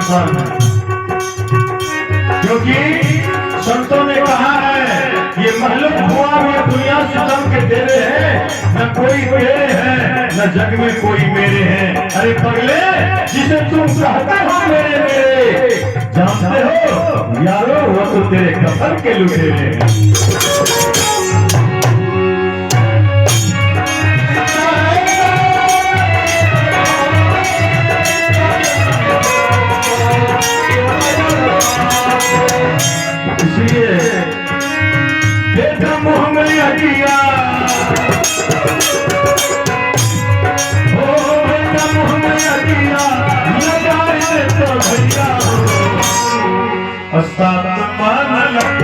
संसार में, क्योंकि संतों ने कहा है ये महलूम हुआ भी दुनिया सितम के तेरे हैं, न कोई तेरे हैं न जग में कोई मेरे हैं। अरे पगले जिसे तुम कहते हो मेरे मेरे, जानते हो यारो वो तो तेरे कफन के लुटेरे हैं। इसलिए देखा मुँह में हटिया, हो बेटा मुँह में हटिया लगाए तो भैया अस्ताद मान लग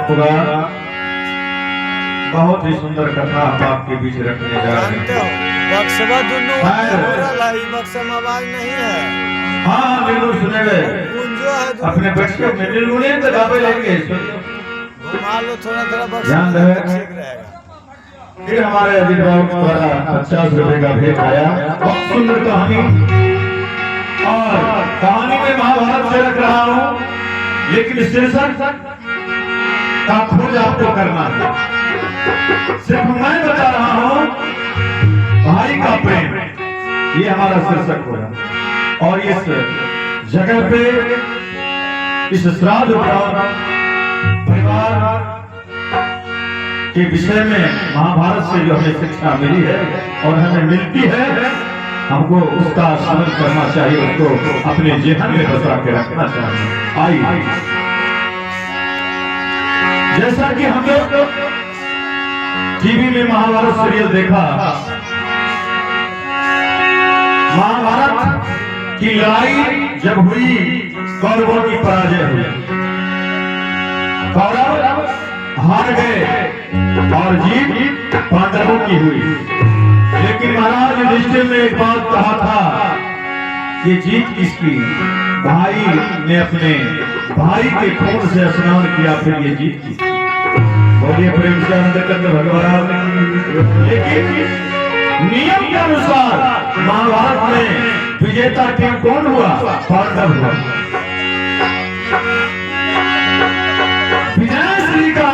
होगा। बहुत ही सुंदर कथा हम आपके बीच रखने जा रहे हैं। बक्सवा दोनों आवाज नहीं है। हाँ बिल्कुल सुनेंगे, अपने बच्चे में निर्गुणित गावे लेंगे, घुमा लो थोड़ा थोड़ा ध्यान रहे। फिर हमारे अभिभावक द्वारा 50 रुपए का भेंट आया। बहुत सुंदर कहानी, और कहानी में महाभारत से रख रहा हूँ, लेकिन शीर्षक का खोज आपको करना है। सिर्फ मैं बता रहा हूं भाई का प्रेम, ये हमारा शीर्षक होगा। और इस जगह पे इस श्राद्ध परिवार के विषय में महाभारत से जो हमें शिक्षा मिली है और हमें मिलती है, हमको उसका स्मरण करना चाहिए, उसको अपने जीवन में बसा के रखना चाहिए। आइए, जैसा कि हम लोग टीवी में महाभारत सीरियल देखा, महाभारत की लड़ाई जब हुई, कौरवों की पराजय हुई, कौरव हार गए और जीत पांडवों की हुई। लेकिन महाराज युधिष्ठिर ने एक बात कहा था, ये जीत किसकी? भाई ने अपने भाई के खून से स्नान किया, फिर ये जीत की। बोलिए प्रेम से आनंद कंद भगवान। लेकिन नियम के अनुसार महाभारत में विजेता टीम कौन हुआ? पांडव हुआ। विजयश्री का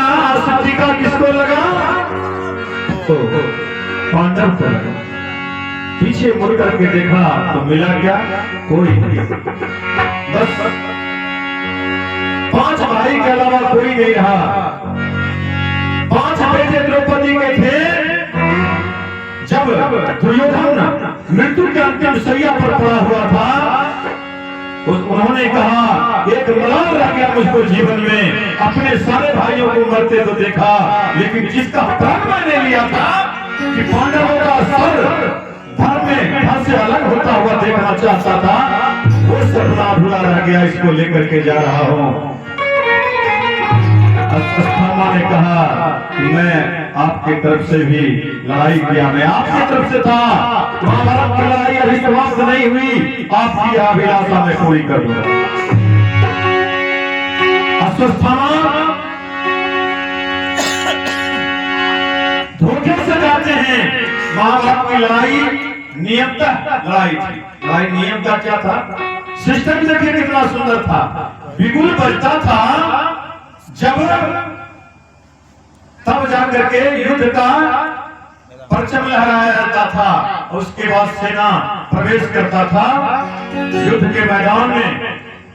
टीका किसको लगा? तो पांडव को लगा। पीछे मुड़ करके देखा तो मिला क्या? कोई नहीं। बस 5 भाई के अलावा कोई नहीं रहा। 5 बेटे द्रौपदी के थे। जब दुर्योधन मृत्यु के अंतिम शैया पर पड़ा हुआ था, उन्होंने कहा एक मलाल रह गया मुझको जीवन में, अपने सारे भाइयों को मरते तो देखा, लेकिन जिसका प्राण मैंने लिया था कि पांडवों का सर धर्म में धर्म से अलग होता हुआ देखना चाहता था, वो सपना अधूरा रह गया, इसको लेकर के जा रहा हूँ। अश्वत्थामा ने कहा कि मैं आपके तरफ से भी लड़ाई किया, मैं आपकी तरफ से था, महाभारत की लड़ाई अभी समाप्त नहीं हुई, आपकी अभिलाषा में पूरी कर दूंगा। अश्वत्थामा धोखे से जाते हैं। महाभारत की लड़ाई नियमतः लड़ाई थी। लड़ाई नियम का क्या था? सिस्टम देखिए कितना सुंदर था। बिगुल बजता था जब तब जाकर के युद्ध का परचम लहराया जाता था, उसके बाद सेना प्रवेश करता था युद्ध के मैदान में,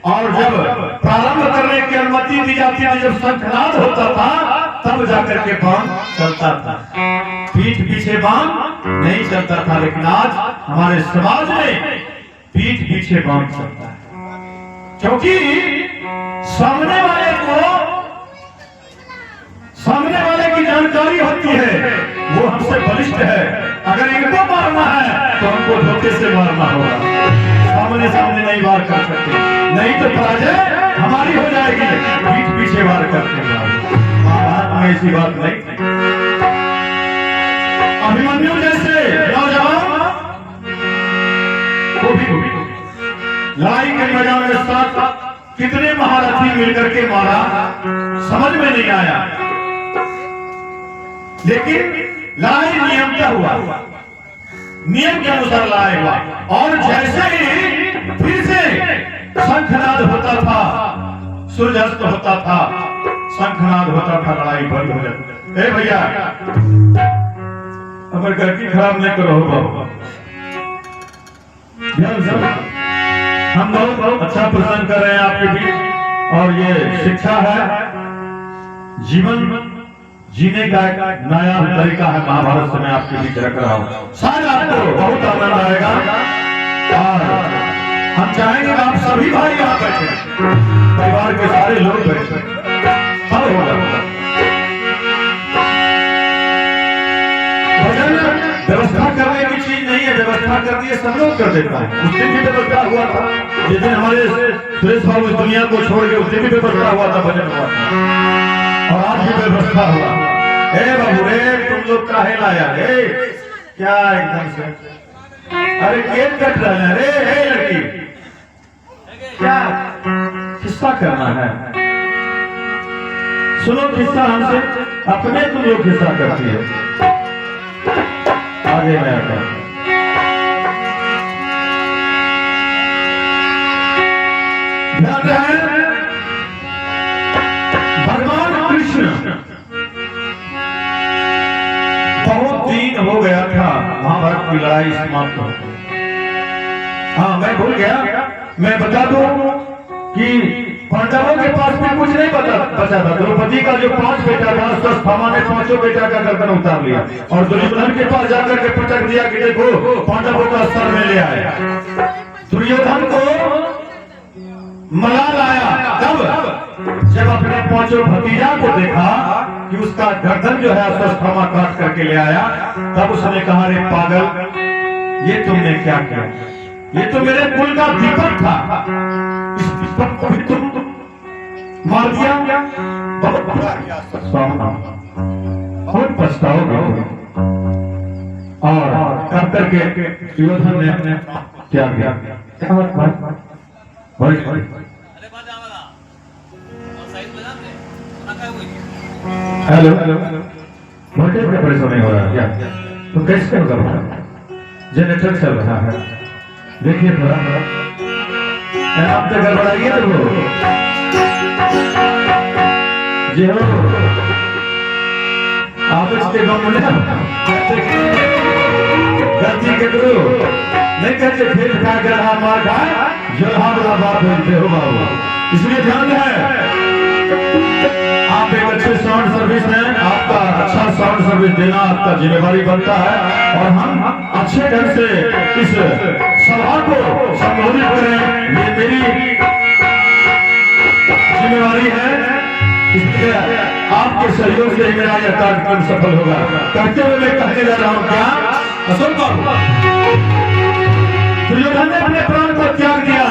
और जब प्रारंभ करने की अनुमति दी जाती थी, जब शंखनाद होता था, तब जाकर के बाण चलता था। पीठ पीछे बांध नहीं चलता था, लेकिन आज हमारे समाज में पीठ पीछे बांध चलता है, क्योंकि सामने वाले की जानकारी होती है, वो हमसे बलिष्ठ है। अगर इनको मारना है तो हमको धोखे से मारना होगा, सामने सामने नहीं वार कर सकते, नहीं तो पराजय हमारी हो जाएगी। पीठ पीछे वार करते हैं, महाभारत में ऐसी बात नहीं थी। अभिमन्यु जैसे नौजवान को भी लड़ाई के मैदान में साथ कितने महारथी मिलकर के मारा, समझ में नहीं आया, लेकिन लड़ाई नियम क्या हुआ, नियम के अनुसार लड़ाई हुआ। और जैसे ही फिर से शंखनाद होता था, सूर्यास्त होता था, शंखनाद होता था, लड़ाई बंद हो जाती। ए भैया, अगर घर की खराब नहीं करो, हम बहुत अच्छा प्रसन्न कर रहे हैं आपके बीच, और ये शिक्षा है, जीवन जीने का एक नया तरीका है, महाभारत से मैं आपके बीच रख रहा हूँ। शायद आपको बहुत आनंद आएगा, और हम चाहेंगे कि आप सभी भाई यहाँ बैठे, परिवार के सारे लोग बैठे, सब होगा। व्यवस्था करने की चीज नहीं है, व्यवस्था कर दी सब लोग कर देता है। उस दिन भी व्यवस्था हुआ था, जिस दिन हमारे सुरेश बाबू इस दुनिया को छोड़ के, उस दिन भी व्यवस्था हुआ था, भजन हुआ था, और आज भी व्यवस्था हुआ। ए बाबू रे, तुम लोग काहे लाया रे, क्या एकदम से, अरे केक कट रहा है रे, हे लड़की, क्या किस्सा करना है, सुनो किस्सा हमसे, अपने तुम लोग किस्सा करती है, आगे मैं आता हूं। ध्यान रहे, भगवान कृष्ण बहुत दिन हो गया था महाभारत की लड़ाई समाप्त हो। हाँ, मैं भूल गया, मैं बता दूं कि पांडवों के पास भी कुछ नहीं बचा था। द्रौपदी का जो 5 बेटा था, अश्वत्थामा ने 5 बेटा का गर्दन उतार लिया, और दुर्योधन के पास जाकर के पटक दिया कि देखो पांडवों का सर में ले आया। दुर्योधन को मलाल आया तब जब अपने 5 भतीजा को देखा कि उसका गर्दन जो है अश्वत्थामा काट करके ले आया, तब उसने कहा, रे पागल, ये तुमने क्या किया, ये तो मेरे कुल का दीपक था, इस दीपक को भी तुम मार दिया, बहुत बुरा किया, बहुत पछताओगे। और कर करके दुर्योधन ने अपने क्या किया, हेलो, वोल्टेज का परेशानी हो रहा है क्या, तो कैसे होगा, जनरेटर चल रहा है, देखिए थोड़ा आप तो गड़बड़ाइए तो वो जी हो आप इसके गाँव में गलती के करो नहीं कहते, फिर खा कर मार खाए जो वाला बात बोलते हो बाबू, इसलिए ध्यान है। आप एक अच्छे साउंड सर्विस हैं, आपका अच्छा साउंड सर्विस देना आपका जिम्मेवारी बनता है, और हम अच्छे ढंग से इस सभा को संबोधित करें, ये मेरी जिम्मेवारी है। इसलिए आपके सहयोग से ही मेरा यह कार्यक्रम सफल होगा। कहते हुए मैं कहने जा रहा हूँ, क्या अशोक बाबू, दुर्योधन ने अपने प्राण को त्याग दिया,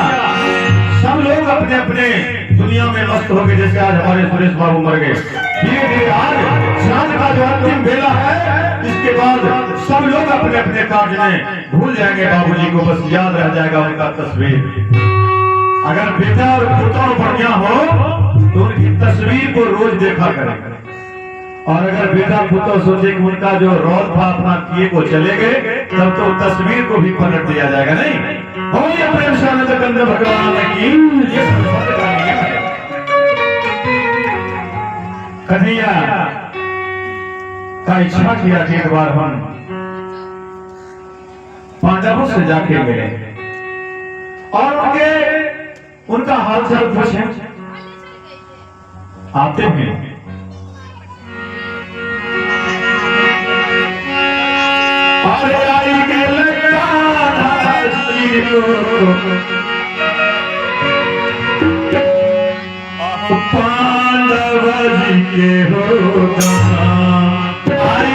सब लोग अपने अपने दुनिया में मस्त हो गए, जैसे आज हमारे सुरेश बाबू मर गए। धीरे धीरे आज सांझ का जो अंतिम बेला है, इसके बाद सब लोग अपने अपने कार्य में भूल जाएंगे बाबूजी को, बस याद रह जाएगा उनका तस्वीर। अगर बेटा और पुत्र बढ़िया हो तो उनकी तस्वीर को रोज देखा करें, और अगर बेटा पुत्र सोचे कि उनका जो रोल था अपना किए को चले गए, तब तो तस्वीर को भी पलट दिया जाएगा। नहीं होइए प्रेम से आनंद कंद भगवान की ये कन्हैया का इच्छा किया कि एक बार हम पांडवों से जाके मिले और उनका हालचाल पूछें। आते हैं पांडव जी के होगा आई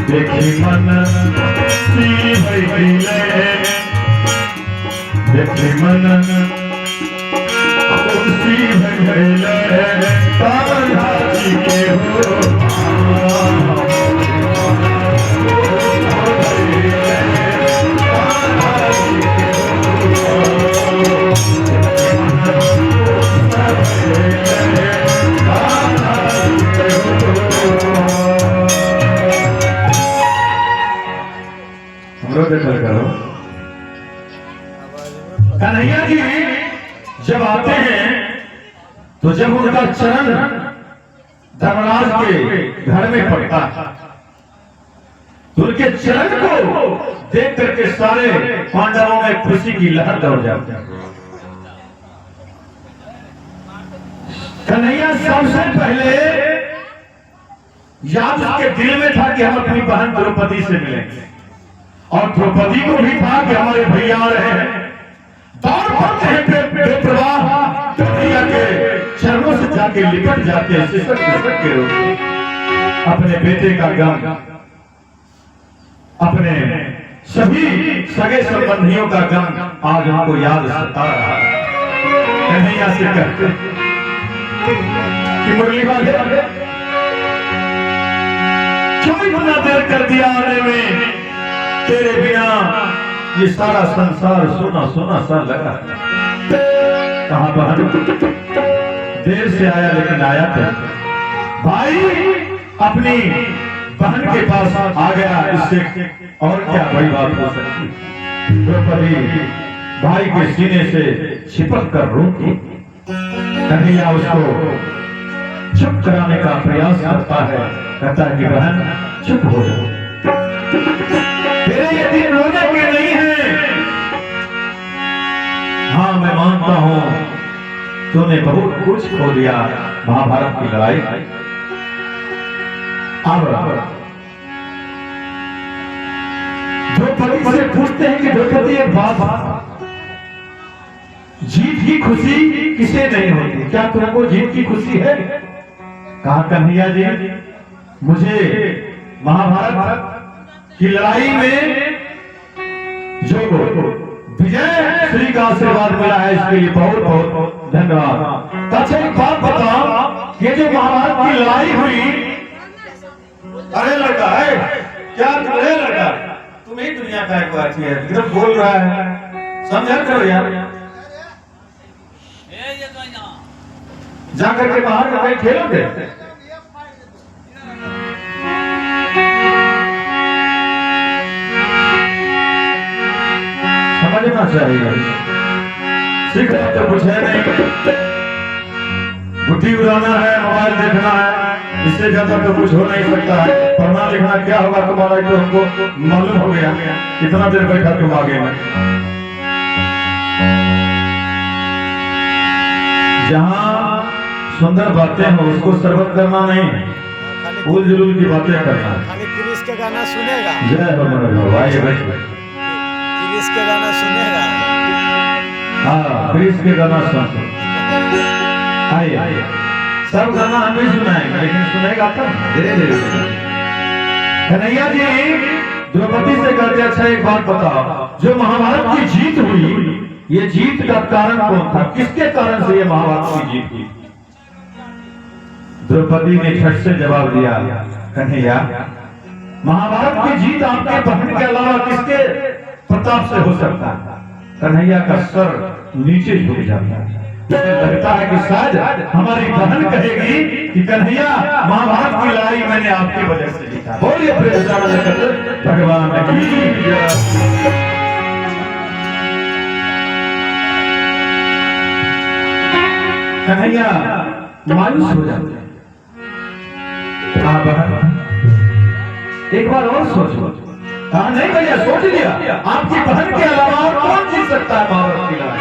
देखी मन सी भइले देखी मन सी भइले कान्हा जी के करो। कन्हैया जी जब आते हैं तो जब उनका चरण धर्मराज के घर में पड़ता तो उनके चरण को देख करके सारे पांडवों में खुशी की लहर दौड़ जाती है। कन्हैया सबसे पहले याद उसके दिल में था कि हम अपनी बहन द्रौपदी से मिलेंगे और द्रौपदी को भी था कि हमारे भैया आ रहे हैं। दौड़ पड़ते हैं बेप्रवाह कन्हैया के चरणों से जाके लिपट जाते हैं सिसक के अपने बेटे का गम अपने सभी सगे संबंधियों का गम आज हमको याद सता रहा है। कन्हैया से कहते कि मुरली वाले क्यों इतना देर कर दिया आने में, तेरे बिना ये सारा संसार सोना सोना सा लगा। कहां बहन देर से आया लेकिन आया था। भाई अपनी बहन के पास आ गया, इससे और क्या बड़ी बात हो सकती। द्रौपदी भाई के सीने से चिपक कर रोती। कन्हैया उसको चुप कराने का प्रयास करता है, कहता है कि बहन चुप हो जाओ, तेरे ये दिन रोने के नहीं है। हाँ मैं मानता हूं तूने बहुत कुछ खो दिया महाभारत की लड़ाई। अब द्रौपदी से पूछते हैं कि द्रौपदी एक बात, जीत की खुशी किसे नहीं होती, क्या तुमको जीत की खुशी है? कहा कन्हैया जी मुझे महाभारत की लड़ाई में जो विजय श्री का आशीर्वाद मिला है इसके लिए बहुत बहुत धन्यवाद। अच्छा एक बात बताओ, ये जो महाभारत की लड़ाई हुई, अरे लड़का है क्या तुम्हें लड़का, तुम ही दुनिया का एक बात है, इधर बोल रहा है, समझा करो यार। जाकर के बाहर कहीं खेलोगे? समझना चाहिए, सीखना तो कुछ है नहीं, बुद्धि उड़ाना है, मोबाइल देखना है, इससे ज्यादा तो कुछ हो नहीं सकता है। पढ़ना लिखना क्या होगा तुम्हारा तो हमको मालूम हो गया, कितना देर बैठा तुम आगे में। जहाँ सुंदर बातें हो उसको सर्वत करना नहीं, फूल जुलूल की बातें करना। खाली क्रिस के गाना सुनेगा। जय हो मनोज भाई, क्रिस के गाना सुनेगा। हाँ क्रिस के गाना सुन, आइए सब गाना हम भी सुनाएंगे, लेकिन सुनेगा तब धीरे धीरे। कन्हैया जी द्रौपदी से कहते अच्छा एक बात बताओ, जो महाभारत की जीत हुई ये जीत का कारण कौन था, किसके कारण से ये महाभारत की जीत हुई? द्रौपदी ने झट से जवाब दिया, कन्हैया महाभारत की जीत आपके बहन के अलावा किसके प्रताप से हो सकता है? कन्हैया का सर नीचे झुक जाता है। लगता है कि शायद हमारी बहन कहेगी कि कन्हैया महाभारत की लड़ाई मैंने आपकी वजह से जीता। बोलिए भगवान की। कन्हैया मायूस हो जाते हैं। कहा बहन एक बार और सोचो। कहा नहीं भैया सोच लिया, आपकी बहन के अलावा और कौन जीत सकता है महाभारत की लड़ाई।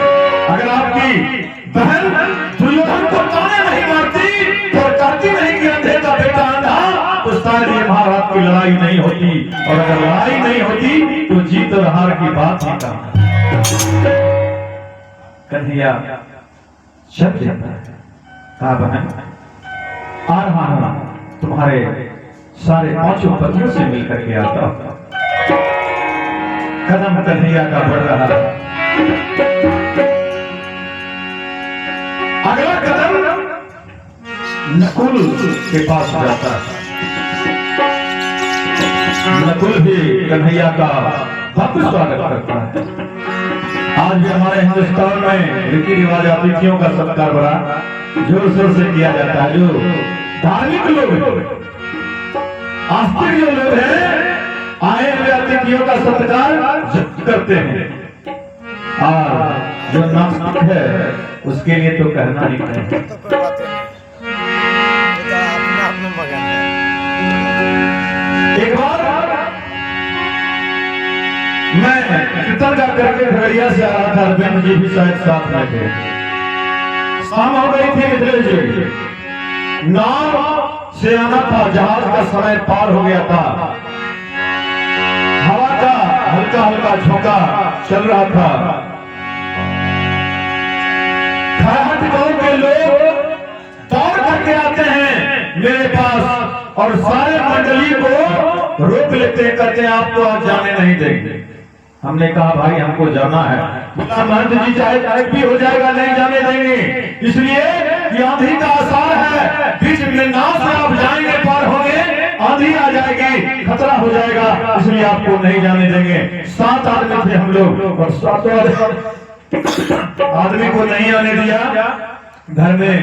अगर आपकी बहन दुर्योधन को ताने नहीं मारती और कहती नहीं कि अंधे का बेटा अंधा, तो शायद ये महाभारत की लड़ाई नहीं होती। और अगर लड़ाई नहीं होती तो जीत और हार की बात ही कहां। कन्हैया शक जाता है। कहा बहन आ रहा हूं, तुम्हारे सारे पांचों पतियों से मिलकर के आता हूं। कदम कन्हैया का बढ़ रहा है। अगला कदम नकुल के पास जाता है। नकुल भी कन्हैया का भव्य स्वागत करता है। आज भी हमारे हिंदुस्तान में रीति रिवाज अतिथियों का सत्कार बड़ा जोर शोर से किया जाता है। जो धार्मिक लोग आस्तिक जो लोग हैं आए हुए अतिथियों का सत्कार करते हैं, और जो नास्तिक है उसके लिए तो कहना ही नहीं। तो कोई बात नहीं, ये तो अपने आप में मगन है। एक बार मैं कीर्तन गा करके खगड़िया से आ रहा था, अरविंद जी भी शायद साथ में थे। शाम हो गई थी, मिथिलेश जी नाव से आना था, जहाज का समय पार हो गया था। हवा का हल्का हल्का झोंका चल रहा था। खराहट गांव के लोग दौड़ करके आते हैं मेरे पास और सारे मंडली को रोक लेते हैं, कहते हैं आपको आज जाने नहीं देंगे। हमने कहा भाई हमको जाना है। बोला महंत जी चाहे टाइप भी हो जाएगा नहीं जाने देंगे, इसलिए कि आंधी का आसार है, बीच में नाव से आप जाएंगे पार होंगे, आंधी आ जाएगी, खतरा हो जाएगा, इसलिए आपको नहीं जाने देंगे। 7 आदमी थे हम लोग और 7 आदमी को नहीं आने दिया। घर में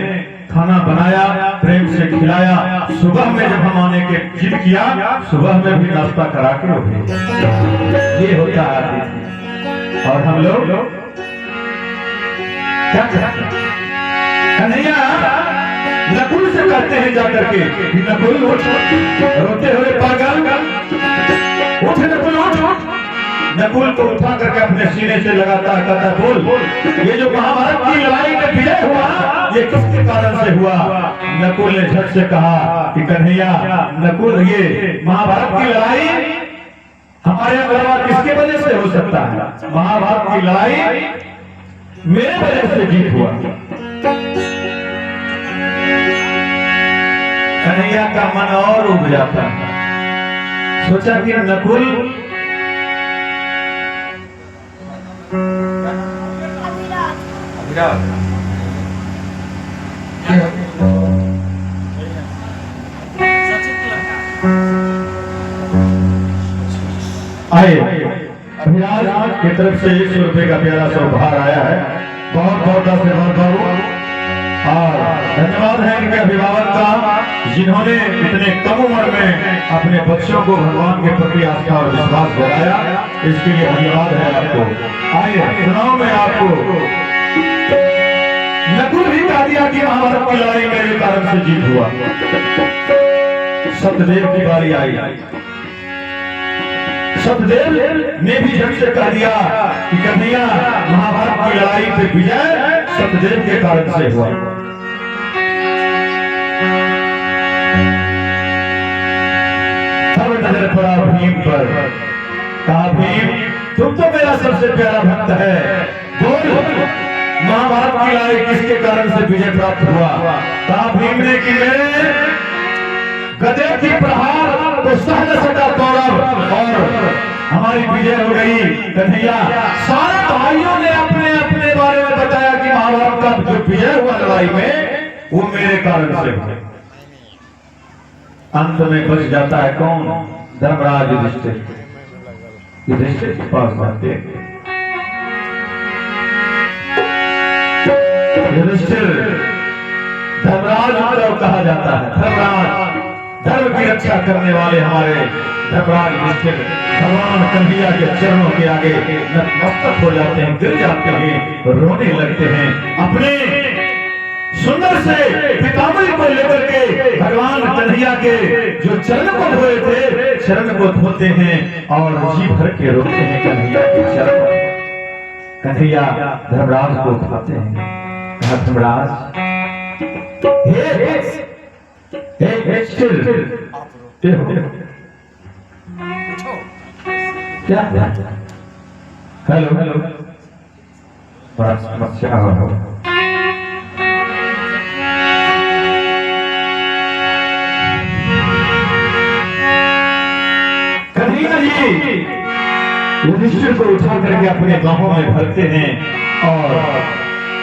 खाना बनाया, प्रेम से खिलाया। सुबह में जब हम आने के जिद किया, सुबह में भी नाश्ता करा के रखे। ये होता है अतिथि। और हम लोग क्या करते हैं? कन्हैया नकुल से कहते हैं जाकर के, नकुल उठ, रोते हुए पागल उठ, नकुल उठ। नकुल को उठा करके अपने सीने से लगाता कहता बोल, ये जो महाभारत की लड़ाई में विजय हुआ ये किसके कारण से हुआ? नकुल ने झट से कहा कि कन्हैया नकुल ये महाभारत की लड़ाई हमारे अलावा किसके वजह से हो सकता है? महाभारत की लड़ाई मेरे वजह से जीत हुआ। कन्हैया का मन और उब जाता है। सोचा कि नकुल आए अभिराज की तरफ से 100 रुपए का प्यारा सा उपहार आया है। बहुत बहुत धन्यवाद बाबू, और धन्यवाद है इनके अभिभावक का जिन्होंने इतने कम उम्र में अपने बच्चों को भगवान के प्रति आस्था और विश्वास दिलाया, इसके लिए धन्यवाद है आपको। आइए सुनाओ मैं आपको। नकुल भी कह दिया कि महाभारत की लड़ाई मेरे कारण से जीत हुआ। सत्यदेव की बारी आई। सत्यदेव ने भी झट से कह दिया कि कन्हैया महाभारत की लड़ाई पे विजय सत्यदेव के कारण से हुआ। तब नजर पड़ा भीम पर। कहा भीम तुम तो मेरा सबसे प्यारा भक्त है, बोल महाभारत की लड़ाई किसके कारण से विजय प्राप्त हुआ? कहा भीम ने कि मेरे गदे की प्रहार को सह न सका कौरव और हमारी विजय हो गई। कन्हैया सारे भाइयों ने अपने अपने बारे में बताया कि महाभारत का जो विजय हुआ लड़ाई में वो मेरे कारण से हुआ। अंत में बच जाता है कौन? धर्मराज युधिष्ठिर। युधिष्ठिर के पास बातें युधिष्ठिर धर्मराज को कहा जाता है। धर्मराज धर्म की रक्षा करने वाले हमारे धर्मराज युधिष्ठिर भगवान कन्हैया के चरणों के आगे नतमस्तक हो जाते हैं, गिर जाते हैं, रोने लगते हैं, अपने सुंदर से पीताम्बरी को लेकर के भगवान कन्हैया के जो चरण को धोए थे, चरण को धोते हैं और जी भर के रोते हैं कन्हैया के चरण को। कन्हैया धर्मराज को उठाते हैं, कहा धर्मराज हे स्टिल क्या हेलो हेलो बड़ा समस्या हो। कन्हैया जी युधिष्ठिर को उठा करके अपने बाहों में भरते हैं और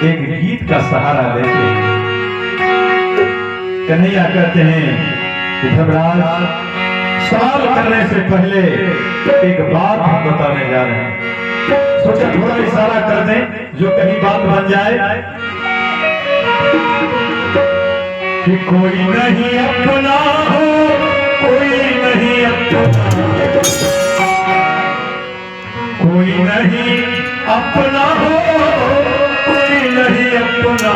एक गीत का सहारा देते हैं। कन्हैया कहते हैं कि धर्मराज सवाल करने से पहले एक बात हम बताने जा रहे हैं। सोचा थोड़ा इशारा कर दें जो कहीं बात बन जाए कि कोई नहीं अपना हो, कोई नहीं अपना, कोई नहीं अपना हो, कोई नहीं अपना,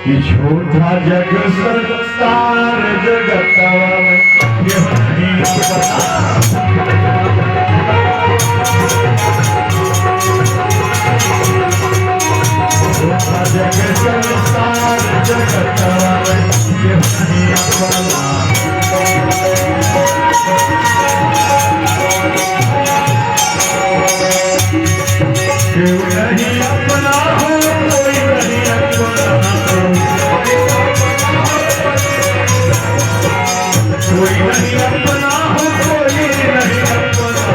कि छोटा जग संसार जगत ये नहीं अपना। छोटा जग संसार जगत ये नहीं अपना। क्यों नहीं अपना हो, कोई नहीं अपना, कोई नहीं अपना हो, कोई नहीं अपना,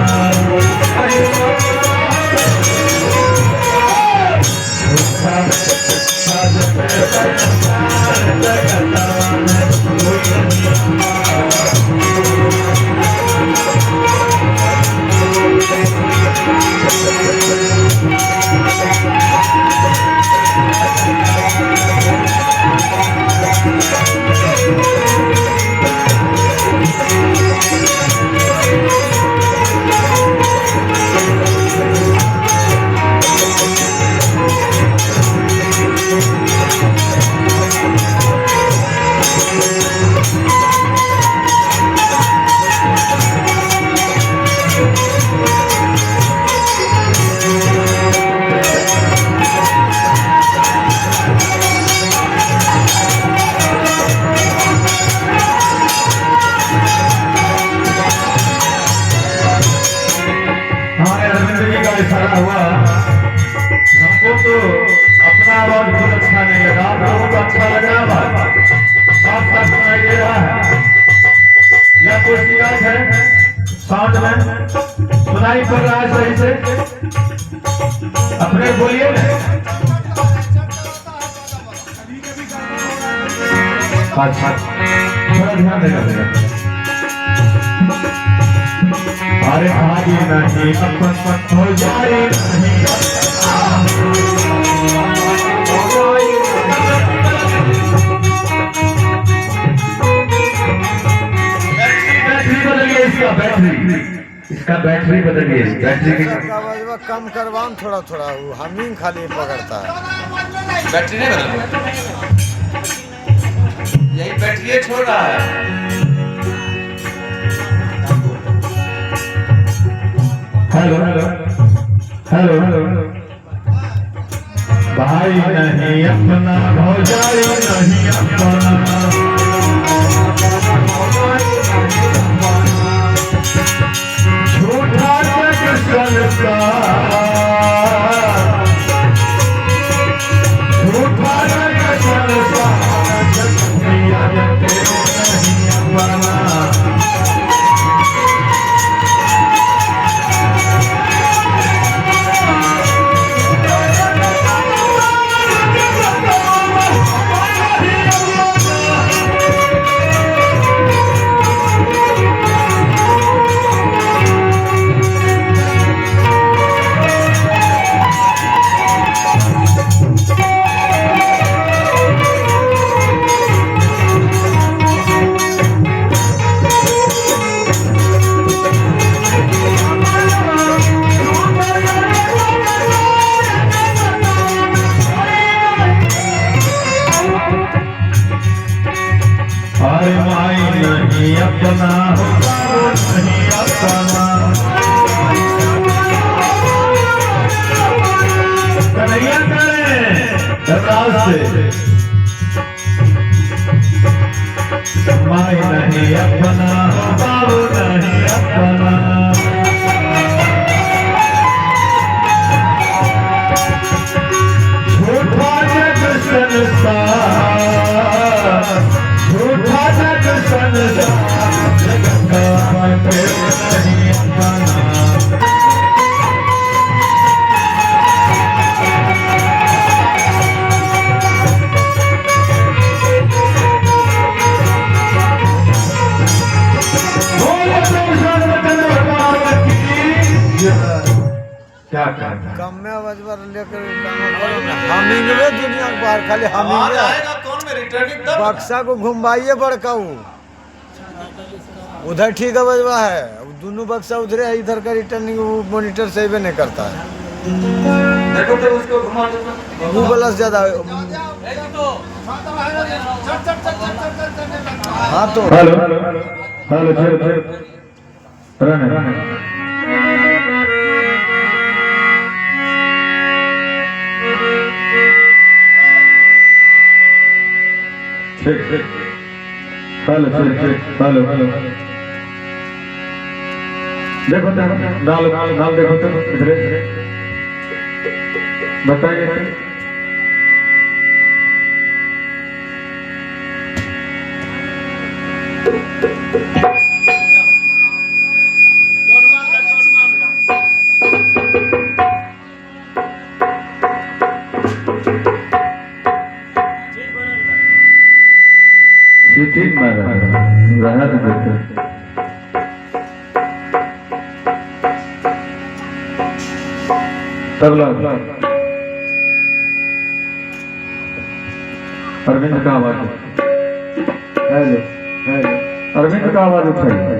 हुआ। हमको तो अपना आवाज बहुत अच्छा नहीं लगा, आप लोगों को अच्छा लग रहा है, साफ साफ सुनाई दे रहा है या कोई शिकायत है? साउंड में सुनाई पड़ रहा है सही से? अपने बोलिए अच्छा, थोड़ा ध्यान देगा। अरे आगे नहीं अपन हो जाए नहीं, बैटरी बदल गई इसका बैटरी बदल गई। बैटरी की कम करवान थोड़ा थोड़ा, हमिंग खाली पकड़ता है, बैटरी नहीं बदल, यही बैटरी छोड़ रहा है। हेलो हेलो हेलो हेलो, भाई नहीं अपना, भौजाई नहीं अपना, झूठा जग संसार, झूठा जग संसार, जगतिया जगते नहीं अपना। क्या कहना है? कम में बजबर लेकर काम करो ना। हमिंग में दुनिया के बाहर खाली आवाज हमिंग आएगा कौन में रिटर्निंग तब ना। बक्सा को घुमाइए बड़काऊ उधर ठीक है बजवा है दोनों बक्सा उधर है इधर का रिटर्निंग मॉनिटर सही भी नहीं करता है देखो तो उसको घुमा दो वो प्लस ज्यादा हाँ तो हेलो हेलो चल रन ठीक ठीक हेलो हेलो हेलो देखो डाल देखो तो इधर बताइए ठीक मार रहा है तबला अरविंद का आवाज हेलो हेलो अरविंद का आवाज उठाइए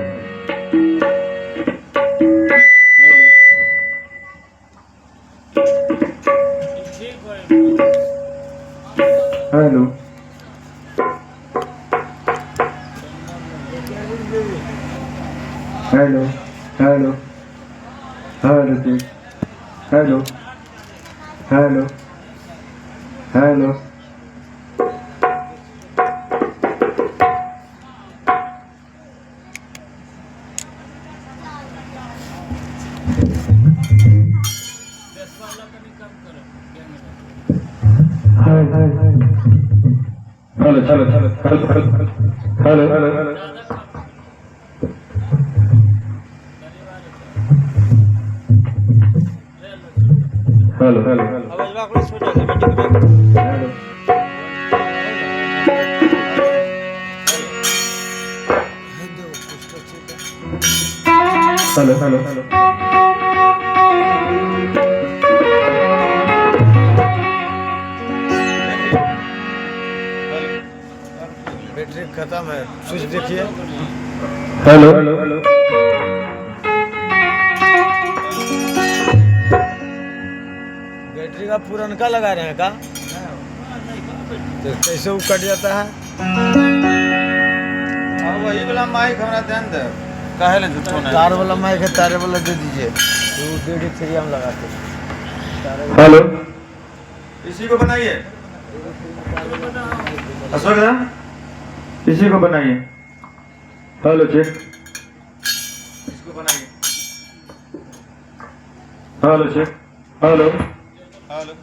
हेलो हेलो हेलो हेलो जी हेलो हेलो हेलो हेलो चलो चलो hello hello hello hello hello hello hello hello battery खत्म है स्विच देखिए हेलो हेलो हेलो बैटरी का पुरनका लगा रहे हैं का तो कैसे वो कट जाता है वही वाला माइक हमरा ध्यान दे काहे ले झूठो ना तार वाला माइक है तारे वाला दे दीजिए तो 1.5 हम लगाते हेलो इसी को बनाइए अशोक दा इसी को बनाइए हेलो चेक इसको बनाइए hello check hello hello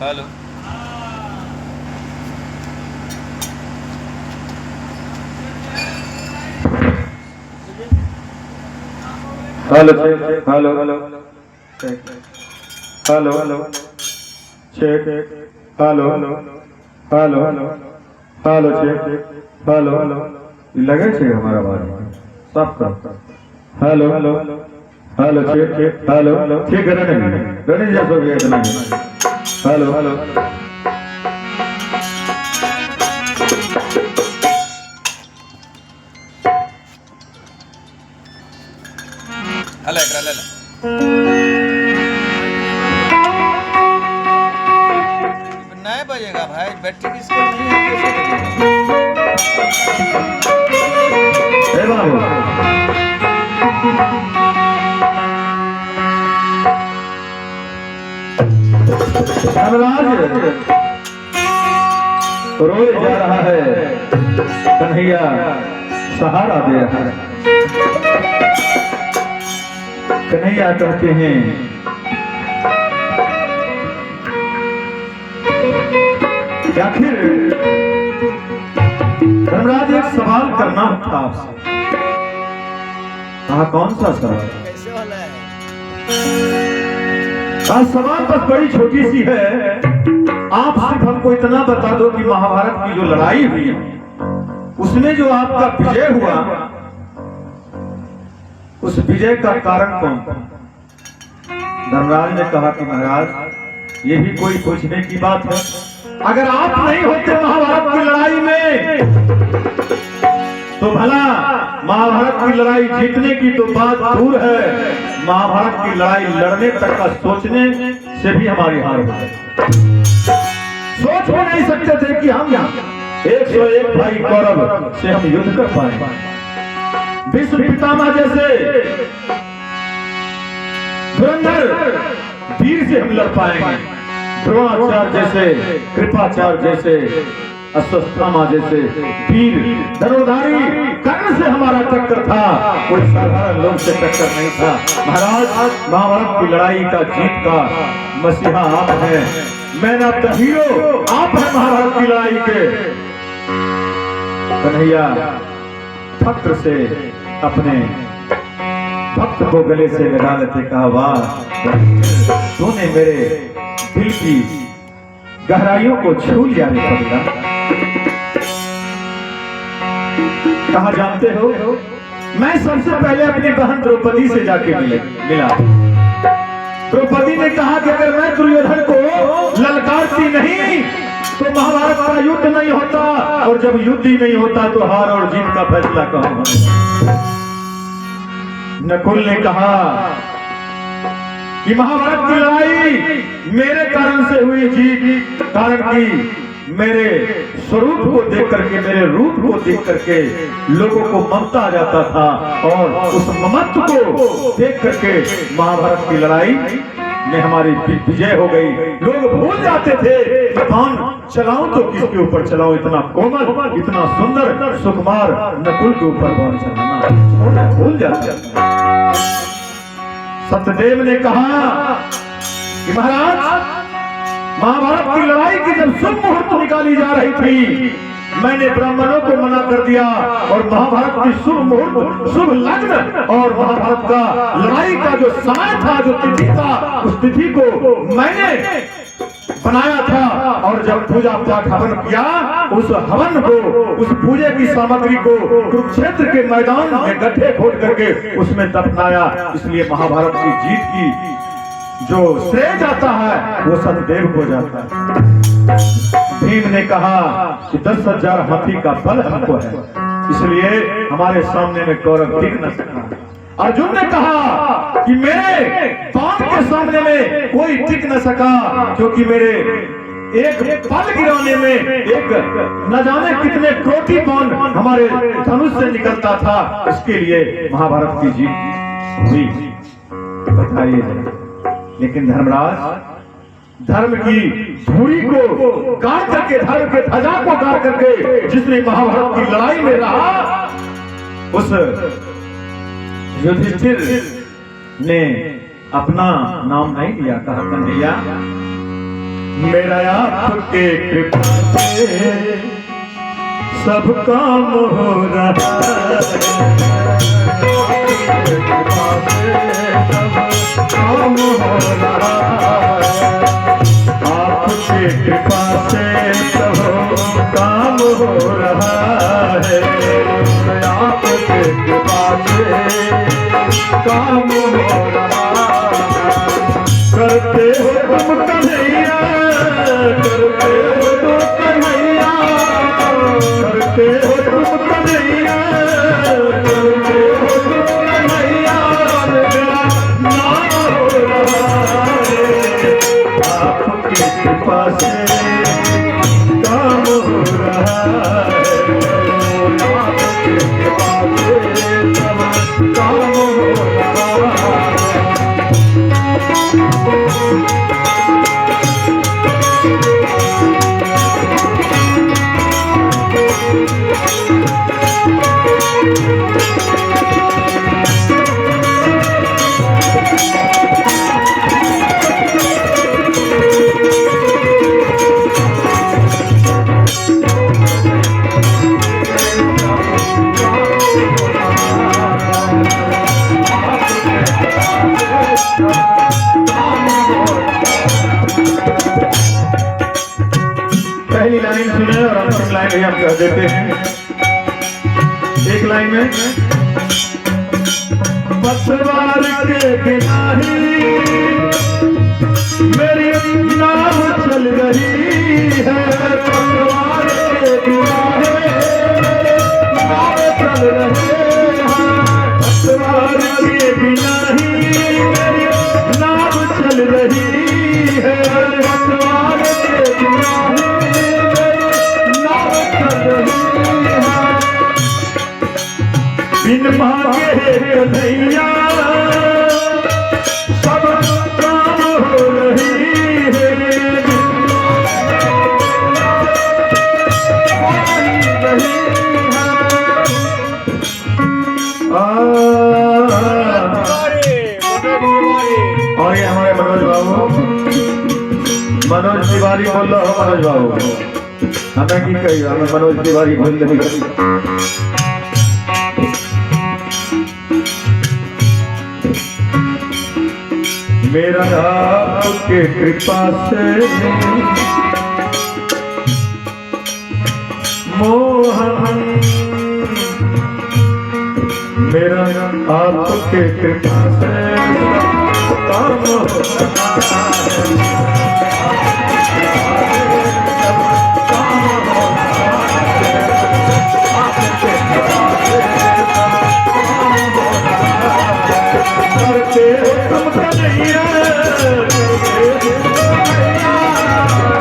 hello hello check hello hello check hello hello check hello hello hello hello check hello hello लगे छे हमारा आवाज सब कर hello hello hello check hello hello ठीक है रने जा सो गया इतना हेलो हेलो हेलो एकरा ले ले नहीं बजेगा भाई बैटरी किसको नहीं है कैसे बजेगा ए बाबू रोज जा रहा है कन्हैया सहारा दे रहा है कन्हैया कहते हैं कि आखिर धर्मराज एक सवाल करना था आपसे कहा कौन सा सवाल कैसे वाला है सवाल बस बड़ी छोटी सी है आप सिर्फ हमको इतना बता दो कि महाभारत की जो लड़ाई हुई उसमें जो आपका विजय हुआ, उस विजय का कारण कौन था? धर्मराज ने कहा कि महाराज ये भी कोई पूछने की बात है। अगर आप नहीं होते महाभारत की लड़ाई में तो भला महाभारत की लड़ाई जीतने की तो बात दूर है, महाभारत की लड़ाई लड़ने तक का सोचने से भी हमारी हार हो गई। सोच भी नहीं सकते थे कि हम 101 भाई कौरव से हम युद्ध कर पाए। विश्व पितामह जैसे धुरंधर वीर से हम लड़ पाएंगे, द्रोणाचार्य जैसे, कृपाचार्य जैसे, अश्वत्थामा जैसे वीर धनुर्धारी कर्ण से हमारा टक्कर था, कोई साधारण लोग से टक्कर नहीं था। महाराज महाभारत की लड़ाई का जीत का मसीहा आप हैं, मैन ऑफ द हीरो आप हैं महाभारत की लड़ाई के। कन्हैया फक्र से अपने भक्त को गले से लगा लेते कहा, वाह तूने मेरे दिल की गहराइयों को छू लिया रे पगला। कहा जानते हो, मैं सबसे पहले अपनी बहन द्रौपदी से जाके मिला। द्रौपदी ने कहा कि अगर मैं दुर्योधन को ललकारती नहीं तो महाभारत का युद्ध नहीं होता, और जब युद्ध ही नहीं होता तो हार और जीत का फैसला कहाँ होगा। नकुल ने कहा कि महाभारत की लड़ाई मेरे कारण से हुई जीत, कारण कि मेरे स्वरूप को देख करके, मेरे रूप को देख करके लोगों को ममता आ जाता था, और उस ममत्व को देख करके महाभारत की लड़ाई में हमारी विजय हो गई। लोग भूल जाते थे कौन चलाऊं तो किसके ऊपर चलाऊं, इतना कोमल, इतना सुंदर सुकुमार नकुल के ऊपर बाण चलाना भूल जाते थे। सत्यदेव ने कहा कि महाराज महाभारत की लड़ाई की जब शुभ मुहूर्त निकाली जा रही थी, मैंने ब्राह्मणों को मना कर दिया, और महाभारत की शुभ मुहूर्त, शुभ लग्न और महाभारत का लड़ाई का जो समय था, जो तिथि था, उस तिथि को मैंने बनाया था। और जब पूजा पाठ हवन किया, उस हवन को, उस पूजे की सामग्री को कुरुक्षेत्र के मैदान में गड्ढे खोद करके उसमें दफनाया। इसलिए महाभारत की जीत की जो श्रेय जाता है वो सतदेव को जाता है। भीम ने कहा कि 10,000 हाथी का बल हमको है, इसलिए हमारे सामने में कौरव टिक न सका। अर्जुन ने कहा कि मेरे बाण के सामने में कोई टिक न सका, क्योंकि मेरे एक पल गिराने में एक न जाने कितने कोटि बाण हमारे धनुष से निकलता था। इसके लिए महाभारत की जीत हुई। बताइए, लेकिन धर्मराज धर्म की धूड़ी को गाड़ करके, धर्म के ध्वजा को गाड़ करके जिसने महाभारत की लड़ाई में रहा, उस युधिष्ठिर ने अपना नाम नहीं लिया। कहा कन्हैया मेरा आपके कृपा से सब काम हो रहा काम हो रहा है, आपकी कृपा से सब काम हो रहा है, आपकी कृपा से काम हो रहा है। करते हो तुम कन्हैया, करते हो तुम कन्हैया, करते हो तुम कन्हैया, करते हो तुम कन्हैया, आपकी कृपा से काम हो रहा है, आपकी कृपा से सब काम हो रहा है। पहली लाइन सुने और अंतिम लाइन भी हम कह देते हैं। लाइन में पतवार के बिना ही मेरी नाव चल रही है, पतवार के बिना ही नाव चल रही है, पतवार के बिना ही मेरी नाव चल रही है, पतवार के बिना ही मेरी नाव चल रही है। बिन मांगे कन्हैया सब काम हो रही है, और ये हमारे मनोज बाबू, मनोज तिवारी बोल रहा हो। मनोज बाबू हमें की कही, हमें मनोज तिवारी बोल रही। मेरा आपके कृपा से मोहन, मेरा आपके कृपा से काम होता करते हो तुम कन्हैया,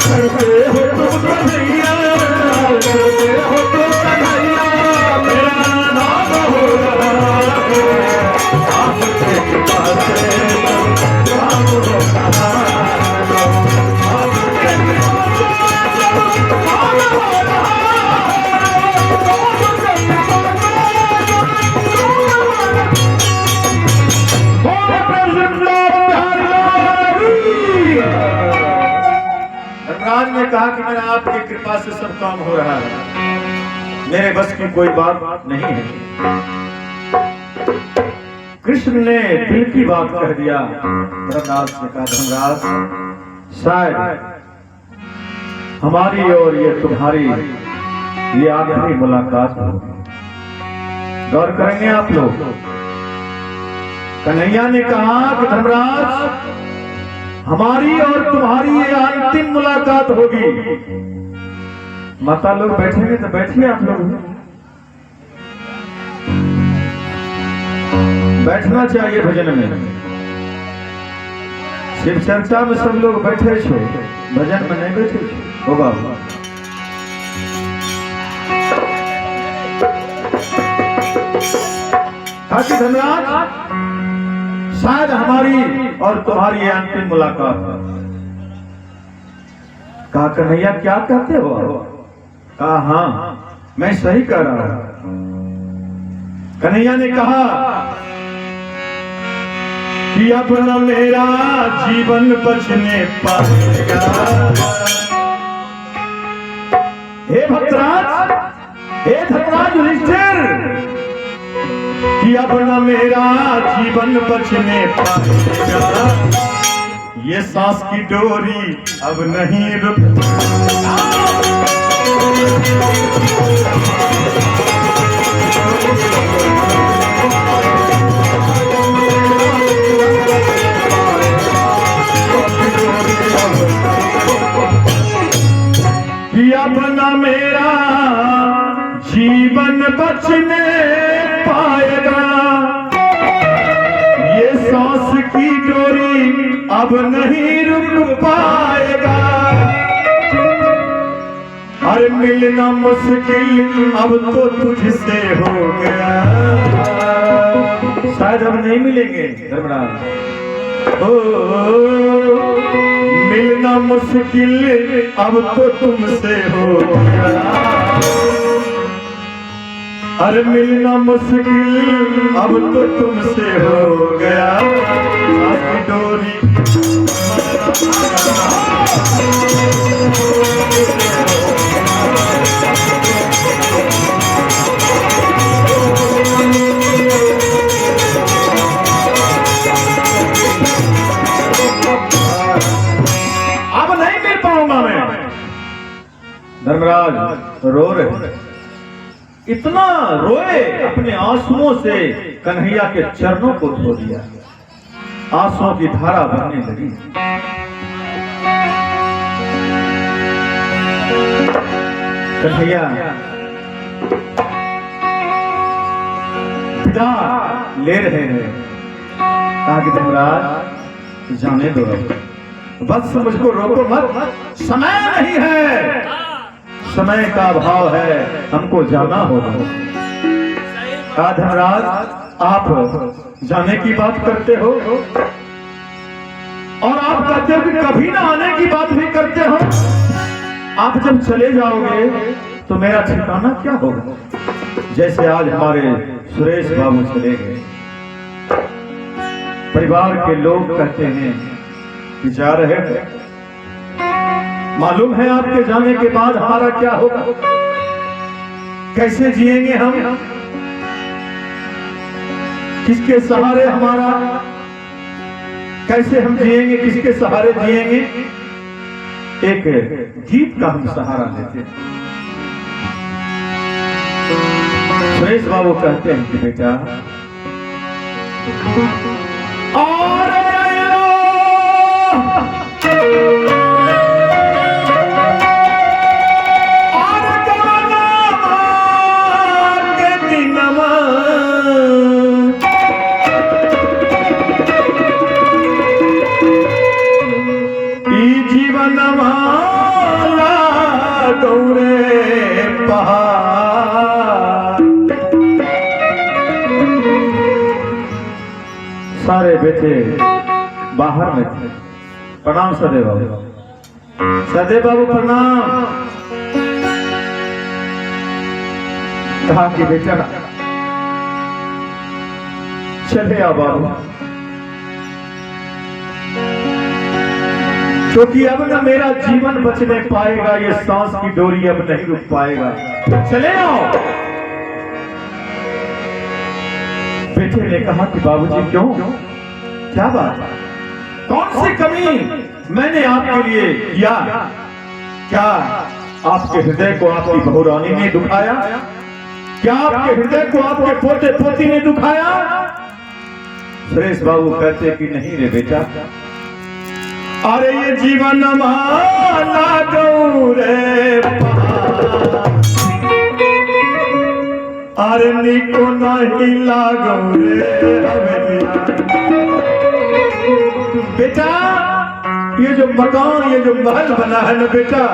करते हो तुम कन्हैया, करते हो तुम कन्हैया, मेरा नाम हो रहा है, आपके कृपा से काम हो रहा है, आपके कृपा से काम हो रहा है। धर्मराज ने कहा कि मैंने आपकी कृपा से सब काम हो रहा है, मेरे बस की कोई बात नहीं है। कृष्ण ने दिल की बात कह दिया। धर्मराज ने कहा धर्मराज शायद हमारी और ये तुम्हारी ये आखिरी मुलाकात हो, गौर करेंगे आप लोग। कन्हैया ने कहा कि धर्मराज हमारी और तुम्हारी ये अंतिम मुलाकात होगी। माता लोग बैठेंगे तो बैठिए, आप लोग बैठना चाहिए भजन में। शिव चर्चा में सब लोग बैठे छो, भजन में नहीं बैठे छो, होगा ताकि धन्यवाद शायद हमारी और तुम्हारी ये अंतिम मुलाकात है। कहा कन्हैया क्या कहते हो? कहा हाँ मैं सही कह रहा हूं। कन्हैया ने कहा कि अब न मेरा जीवन बचने पाएगा। हे भक्तराज, हे धर्मराज युधिष्ठिर, कि अब न मेरा जीवन बचने पाएगा, ये सांस की डोरी अब नहीं रुक। कि अब न मेरा जीवन बचने पाएगा, ये सांस की डोरी अब नहीं रुक पाएगा। अरे मिलना मुश्किल अब तो तुझसे हो गया, शायद अब नहीं मिलेंगे धर्मराज। ओ मिलना मुश्किल अब तो तुमसे हो गया। अरे मिलना मुश्किल अब तो तुमसे हो गया, आपकी डोरी अब नहीं मिल पाऊंगा मैं। धर्मराज रो रहे, इतना रोए, अपने आंसुओं से कन्हैया के चरणों को धो दिया। आंसुओं की धारा बहने लगी। कन्हैया विदा ले रहे हैं। कहा कि धर्मराज जाने दो, बस मुझको रोको मत, समय नहीं है, समय का अभाव है, हमको जाना होगा। कहा धर्मराज आप जाने की बात करते हो और आप कहते हो कि कभी ना आने की बात भी करते हो। आप जब चले जाओगे तो मेरा ठिकाना क्या होगा? जैसे आज हमारे सुरेश बाबू चले गए, परिवार के लोग कहते हैं कि जा रहे हैं, मालूम है आपके जाने के बाद हमारा क्या होगा, कैसे जिएंगे हम, किसके सहारे हमारा, कैसे हम जिएंगे, किसके सहारे जिएंगे। एक गीत का हम सहारा लेते हैं। सुरेश बाबू कहते हैं कि बेटा और जीवन माला गौरे पहाड़। सारे बेटे बाहर में थे। प्रणाम सदैव बाबू, सदैव बाबू प्रणाम। कहा कि बेटा चले आओ बाबू, क्योंकि अब न मेरा जीवन बचने पाएगा, ये सांस की डोरी अब नहीं रुक पाएगा, चले आओ। बेटे ने कहा कि बाबूजी क्यों, क्या बात, कौन सी कमी मैंने आपके लिए किया, क्या आपके हृदय को आपकी बहुरानी ने दुखाया, क्या आपके हृदय को आपके पोते पोती ने दुखाया? सुरेश बाबू कहते कि नहीं रे बेटा, अरे ये जीवन माला गौरे पहाड़, अरे निको नहीं लागो रे हवेलिया। बेटा ये जो मकान, ये जो महल बना है ना बेटा,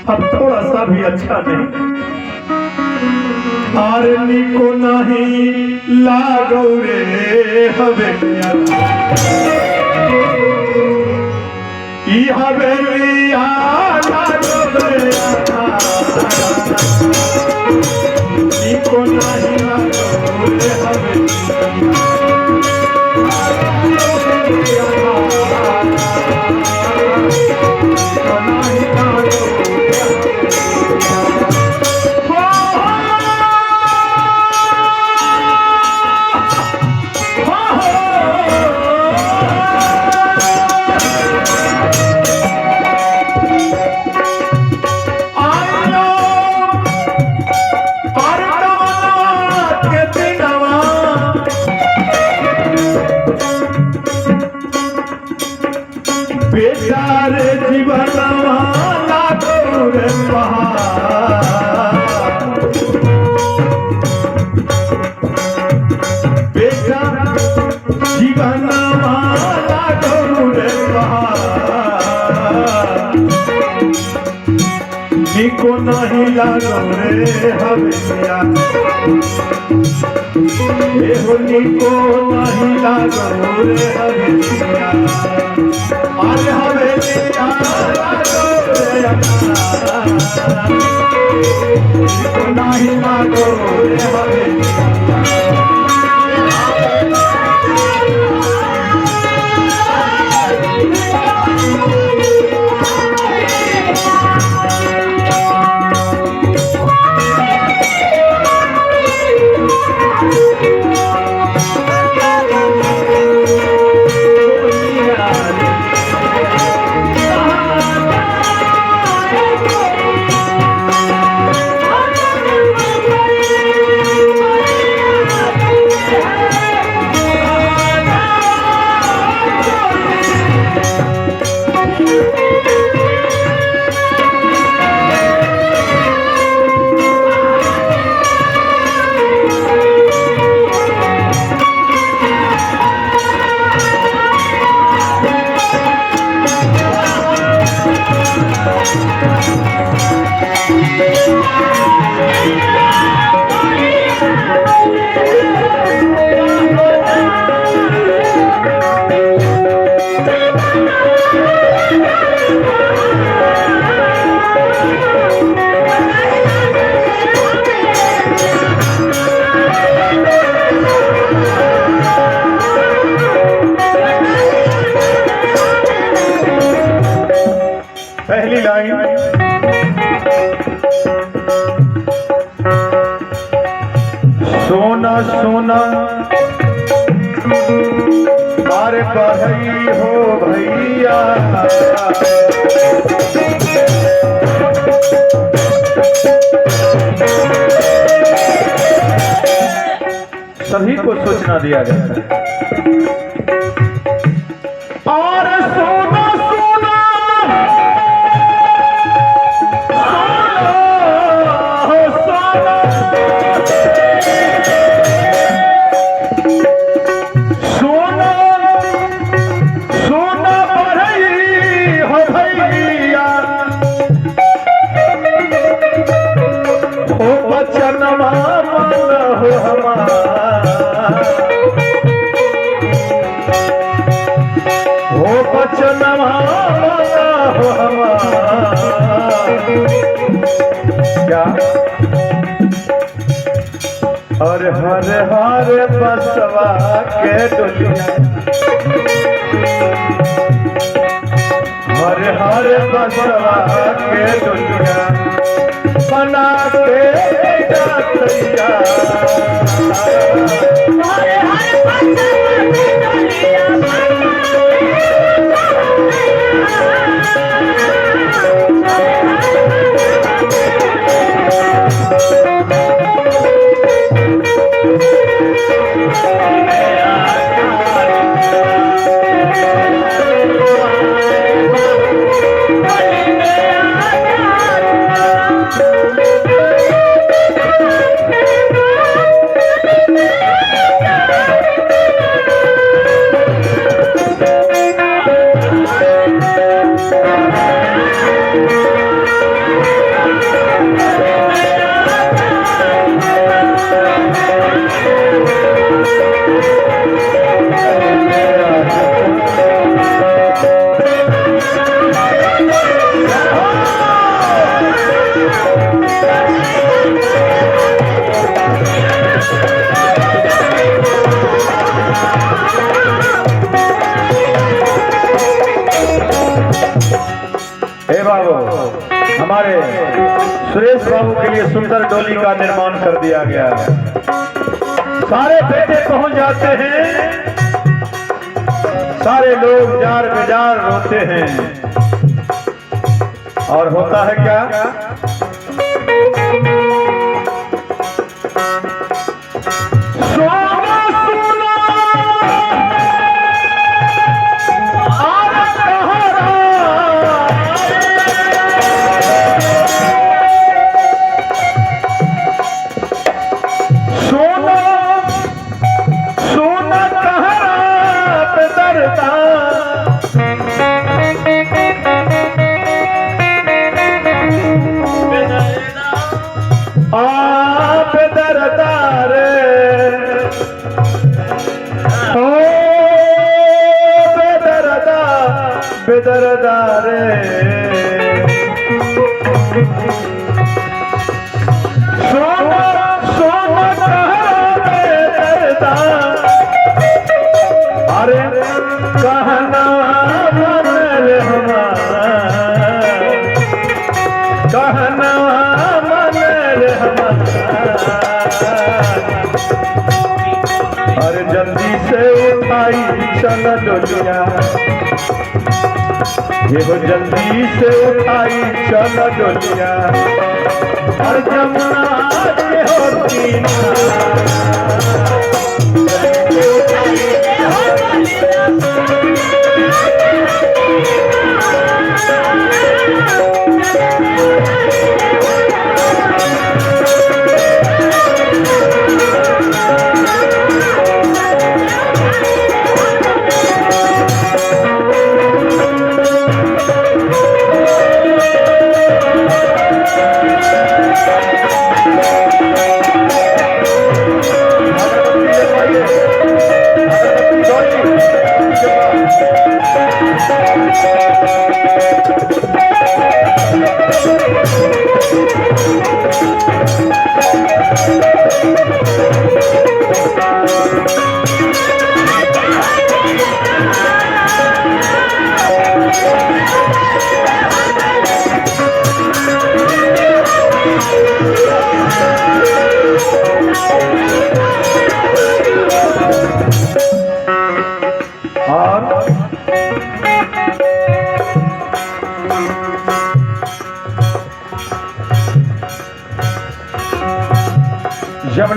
अब थोड़ा सा भी अच्छा नहीं। अरे निको नहीं लागो रे हवेलिया, ई हवेलिया लागो रे, निको नहीं लागो रे हवेलिया। जीवन माला गौरे पहाड़, बेटा जीवन माला गौरे पहाड़, निको नहीं लागो रे हवेलिया, एहो निको नहीं लागो रे हवेलिया। अरे हवेलिया लागो रे अपना, निको नहीं लागो रे हवेलिया। सोना अरे बढ़ई हो भैया सभी को सूचना दिया जाता है और सोना सोना सोना सोना बढ़ई हो भैया हो बचनमा मन हो हमारा हो बचनमा मन हो हमारा क्या और हर हर बसवा के दुनिया हर हर बसवा के दुनिया बना के जातिया हर हर बसवा के दुनिया हमारे सुरेश बाबू के लिए सुंदर डोली का निर्माण कर दिया गया है। सारे बेटे पहुंच जाते हैं, सारे लोग जार बेजार रोते हैं और होता है क्या? आप दरदार हो बेदरदा बेदरदार सोना सोना बेदरदा अरे कहना मन हमारा कहना अरे जल्दी से उठाई चल डोलिया, ये हो जल्दी से उठाई चल डोलिया और जमुना के होती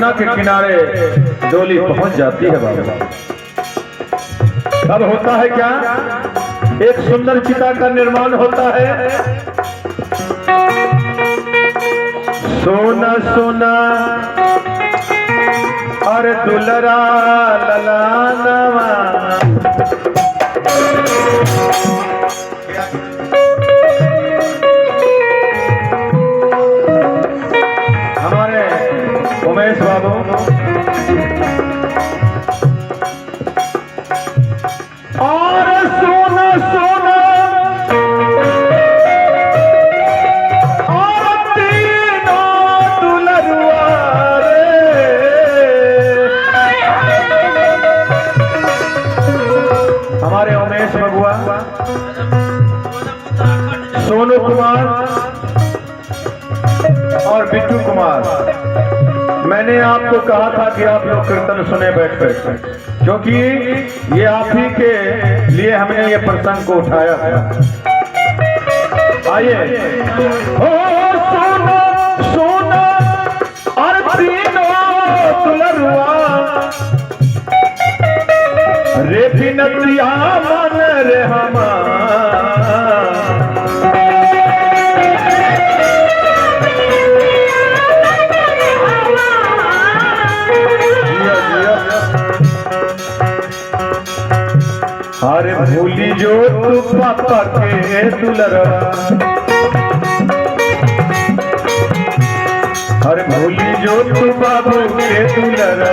यमुना के किनारे डोली पहुंच जाती है बाबा। तब होता है क्या, एक सुंदर चिता का निर्माण होता है। सोना सोना और दुलरा ललानवा, हमारे उमेश बाबू और सोना सोना और तीनों दुलरुआ हमारे उमेश बबुआ, सोनू कुमार और बिट्टू कुमार। मैंने आपको कहा था कि आप लोग कीर्तन सुने बैठकर, क्योंकि ये आप ही के लिए हमने ये प्रसंग को उठाया था। आइए। ओ सोना सोना और तीनों दुलरुआ रे बिनतिया मन रे हमार, अरे भूली जो तू पापा के दुलरवा, अरे भूली जो तू बाबू के दुलरवा,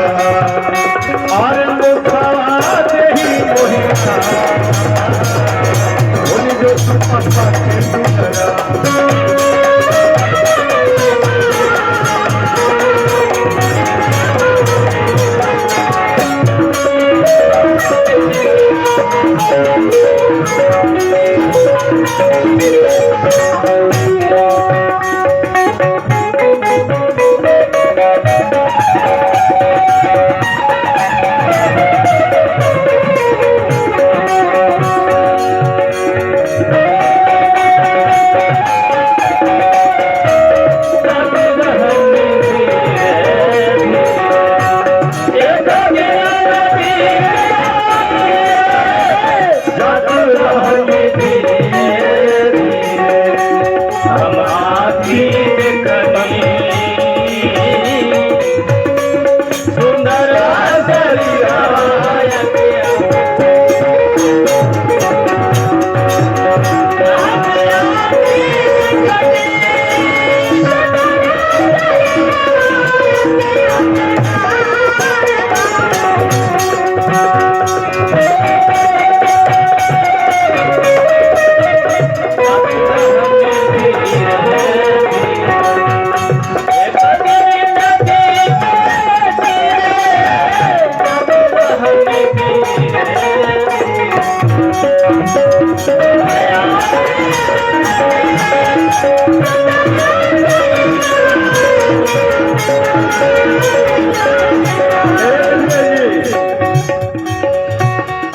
अरे मुखवा देही मोहिता, भूली जो तू पापा के दुलरवा।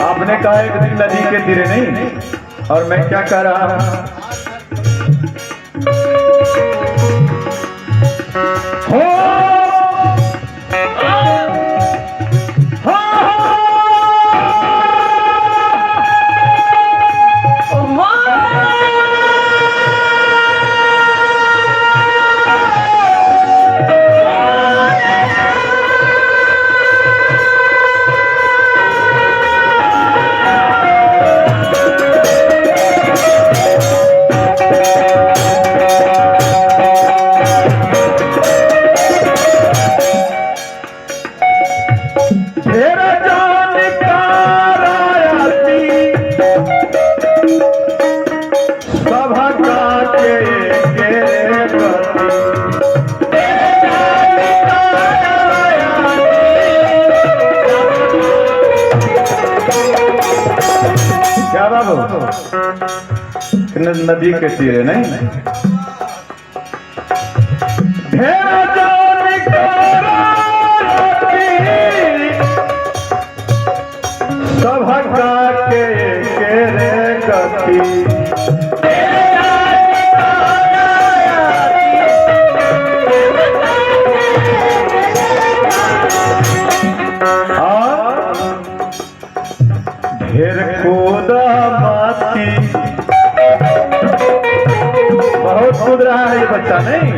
आपने कहा एक दिन नदी के तीरे नहीं, और मैं क्या कह रहा हूं, क्या बाबू नदी के तीरे नहीं, सभा के कथी ढेर कूदा माती, बहुत कूद रहा है ये बच्चा, नहीं?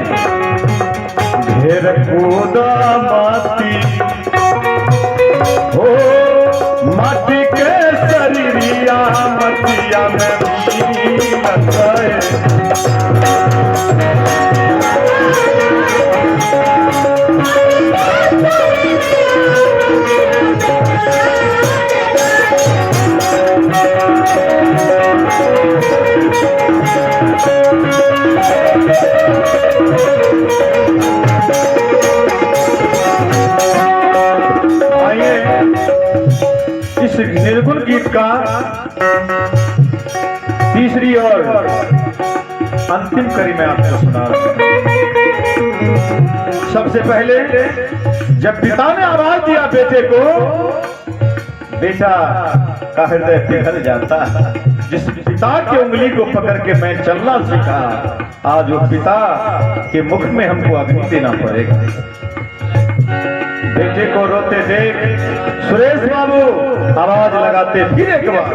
ढेर कूदा माती हो, माटी के शरीरिया मटिया में मिलत है। इस निर्गुण गीत का तीसरी और अंतिम कड़ी मैं आपको सुना रहा हूं। सबसे पहले जब पिता ने आवाज दिया बेटे को, बेटा का हृदय पिघल जाता है। जिस पिता की उंगली को पकड़ के मैं चलना सीखा, आज वो पिता के मुख में हमको अग्नि देना पड़ेगा। बेटे को रोते देख सुरेश बाबू आवाज लगाते फिर एक बार,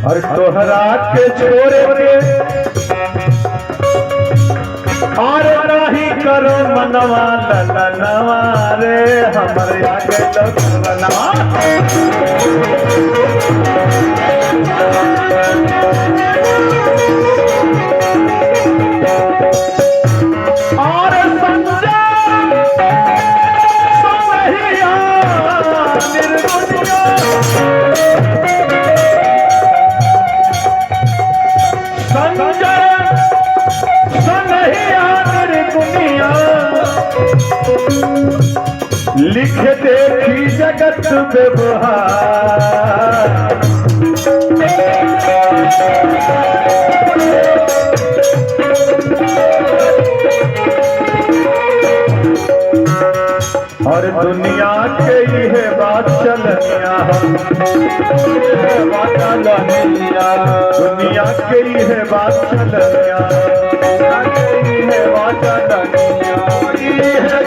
और तोहरा के छोरे के और नहीं करो मनवा ललनवा रे, हमरे आगे ललनवा और संजय सोनहिया निर्गुनिया, लिख देखी जगत व्यवहार। और दुनिया के ये बात चलनिया, दुनिया के ये बात चलनिया,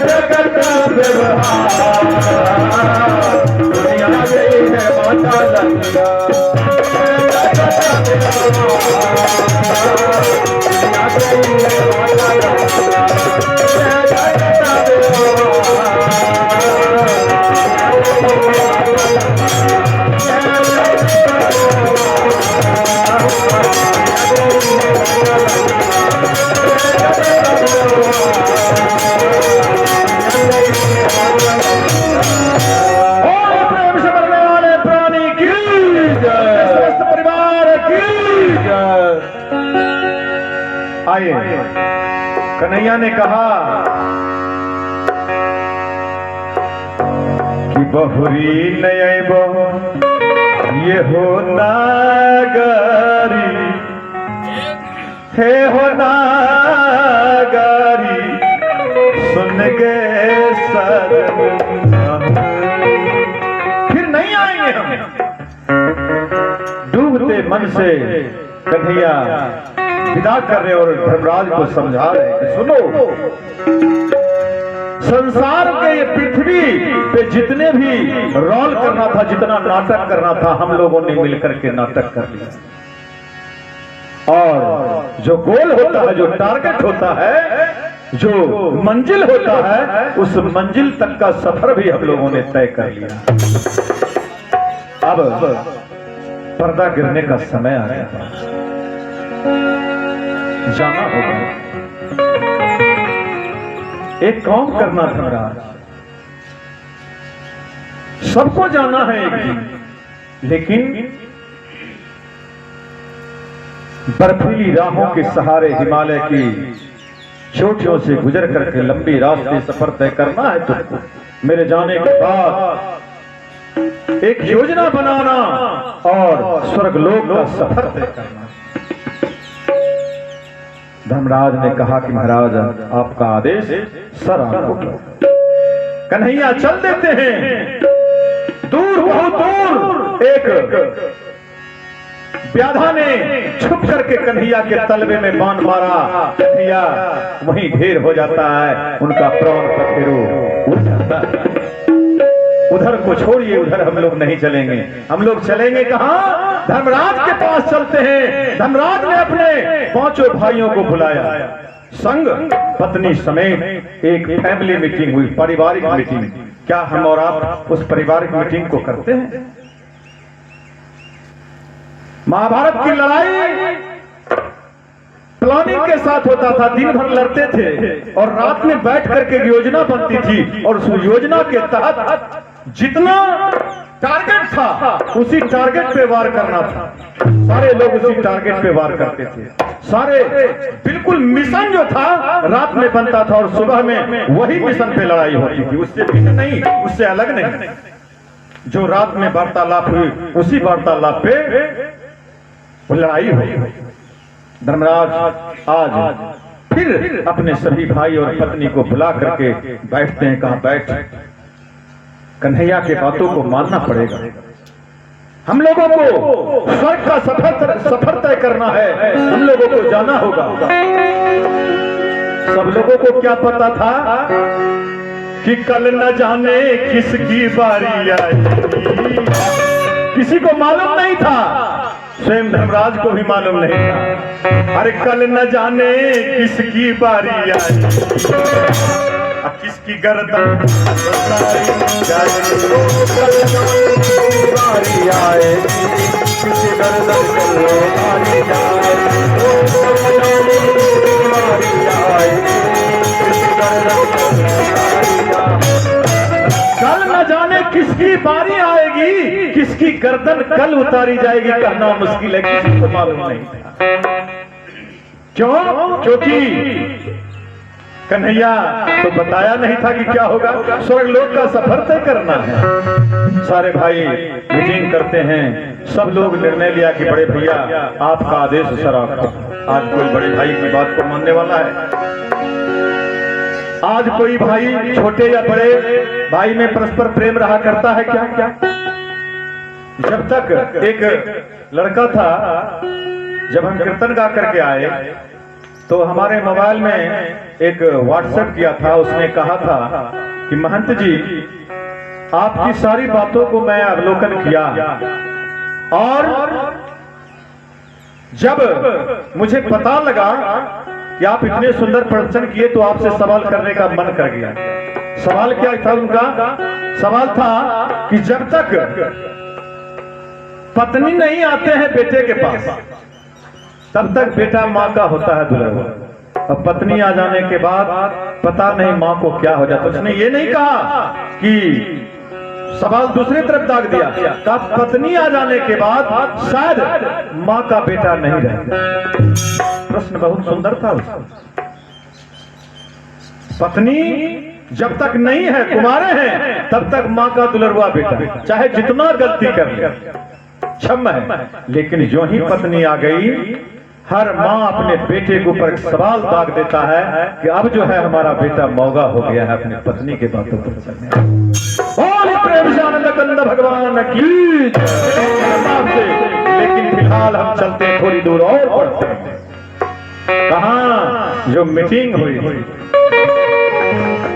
जगत व्यवहार, दुनिया गई है माता लंगा, दुनिया गई है माता लंगा, आइए। कन्हैया ने कहा कि बहुरी नय ये हो नागरी, हे हो नागरी, सुन गए सर फिर नहीं आएंगे हम। डूबते मन से कन्हैया विदा कर रहे और धर्मराज को समझा रहे कि सुनो, संसार के ये पृथ्वी पे जितने भी रोल करना था, जितना नाटक करना था, हम लोगों ने मिलकर के नाटक कर लिया। और जो गोल होता है, जो टारगेट होता है, जो मंजिल होता है, उस मंजिल तक का सफर भी हम लोगों ने तय कर लिया। अब पर्दा गिरने का समय आ गया, जाना होगा। एक काम करना धर्मराज, सबको जाना है एक दिन, लेकिन बर्फीली राहों के सहारे हिमालय की चोटियों से गुजर करके लंबी रास्ते सफर तय करना है तुमको। मेरे जाने के बाद एक योजना बनाना और स्वर्गलोक का सफर तय करना। धर्मराज ने कहा कि महाराज आपका आदेश सर आपको। कन्हैया चल देते हैं। दूर बहुत दूर एक व्याधा ने छुप करके कन्हैया के तलवे में बाण मारा। कन्हैया वहीं ढेर हो जाता है, उनका प्राण पखेरु उड़ जाता है। उधर को छोड़िए, उधर हम लोग नहीं चलेंगे। हम लोग चलेंगे कहां? धर्मराज के पास चलते हैं। धर्मराज ने अपने 5 भाइयों को बुलाया, संग पत्नी समेत एक फैमिली मीटिंग हुई, पारिवारिक मीटिंग। क्या हम और आप उस पारिवारिक मीटिंग को करते हैं? महाभारत की लड़ाई प्लानिंग के साथ होता था, दिन भर लड़ते थे और रात में बैठ करके योजना बनती थी और उस योजना के तहत जितना टारगेट था उसी टारगेट पे वार करना था। सारे लोग उसी टारगेट पे वार करते थे। सारे बिल्कुल मिशन जो था रात में बनता था और सुबह में वही मिशन पे लड़ाई होती थी, उससे भिन्न नहीं, उससे अलग नहीं। जो रात में वार्तालाप हुई उसी वार्तालाप पे वो लड़ाई हुई। धर्मराज आज फिर अपने सभी भाई और पत्नी को बुला करके बैठते हैं। कहां बैठ? कन्हैया के बातों को मानना पड़ेगा। हम लोगों को स्वर्ग का सफर तय करना है, हम लोगों को जाना होगा। सब लोगों को क्या पता था कि कल न जाने किसकी बारी आएगी, किसी को मालूम नहीं था, स्वयं धर्मराज को भी मालूम नहीं था। अरे कल न जाने किसकी बारी आएगी, किसकी गर्दन बारी आएगी, किसकी गर्दन बारी आएगी, कल न जाने किसकी बारी आएगी, किसकी गर्दन कल उतारी जाएगी, कहना मुश्किल है, किसी को मालूम नहीं था। क्यों? क्योंकि कन्हैया तो बताया नहीं था कि क्या होगा। स्वर्गलोक का सफर तय करना है। सारे भाई मीटिंग करते हैं। सब लोग निर्णय लिया कि बड़े भैया आपका आदेश सर आपको। आज कोई बड़े भाई की बात को मानने वाला है? आज कोई भाई छोटे या बड़े भाई में परस्पर प्रेम रहा करता है क्या? क्या जब तक एक लड़का था, जब हम कीर्तन गा करके आए तो हमारे मोबाइल में एक व्हाट्सएप किया था। उसने कहा था कि महंत जी आपकी सारी बातों को मैं अवलोकन किया और जब मुझे पता लगा कि आप इतने सुंदर प्रदर्शन किए तो आपसे सवाल करने का मन कर गया। सवाल क्या था उनका? सवाल था कि जब तक पत्नी नहीं आते हैं बेटे के पास तब तक बेटा माँ का होता है दुल्हन। अब पत्नी आ जाने के बाद पता नहीं माँ को क्या हो जाता। उसने ये नहीं कहा कि सवाल दूसरी तरफ दाग दिया, कहा पत्नी आ जाने के बाद शायद माँ का बेटा नहीं रहता। प्रश्न बहुत सुंदर था उसका। पत्नी जब तक नहीं है, कुमारे हैं, तब तक माँ का दुलरवा बेटा, चाहे जितना गलती कर ले क्षमा है। लेकिन जो ही पत्नी आ गई, हर माँ अपने बेटे के ऊपर सवाल दाग देता है कि अब जो है हमारा बेटा मौगा हो गया है अपनी पत्नी के बातों पर चलने। प्रेम से आनंद कंद भगवान की जय। लेकिन फिलहाल हम चलते हैं थोड़ी दूर और पढ़ते हैं। कहां जो मीटिंग हुई,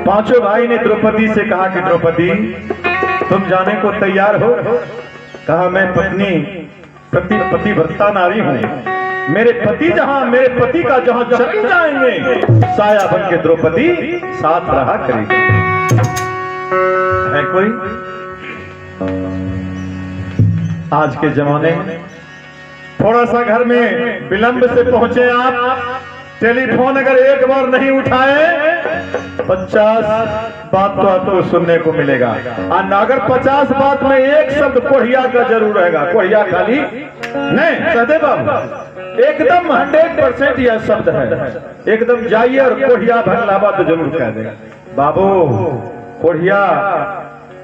पांचों भाई ने द्रौपदी से कहा कि द्रौपदी तुम जाने को तैयार हो? कहा मैं पतिव्रता नारी हूं। मेरे पति का जहां चले जाएंगे साया बन के द्रौपदी साथ रहा करेगी। है कोई आज के जमाने में थोड़ा सा घर में विलंब से पहुंचे आप, टेलीफोन अगर एक बार नहीं उठाए 50 बात तो आपको सुनने को मिलेगा। और अगर 50 बात में एक शब्द कोढ़िया का जरूर रहेगा, कोढ़िया खाली नहीं सदैव बाबू एकदम 100% यह शब्द है। एकदम जाइए और कोढ़िया भरलावा तो जरूर कह देगा। बाबू कोढ़िया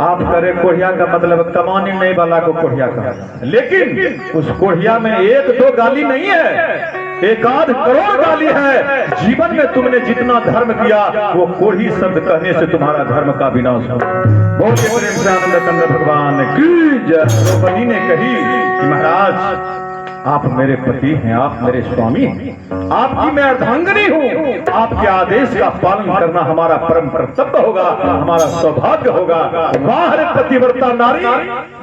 आप करे, कोढ़िया का मतलब कमाने नहीं वाला को कोढ़िया कहा, लेकिन उस कोढ़िया में एक दो गाली नहीं है, एक आध करोड़ गाली है। जीवन में तुमने जितना धर्म किया वो कोढ़ी शब्द कहने से तुम्हारा धर्म का विनाश हो। बहुत प्रेम से आनंद कंद भगवान की जय। द्रौपदी ने कही कि महाराज आप मेरे पति हैं, आप मेरे स्वामी हैं, आपकी मैं अर्धांगिनी हूँ, आपके आदेश का पालन करना हमारा परम कर्तव्य होगा, हमारा सौभाग्य होगा। वाह रे पतिव्रता नारी।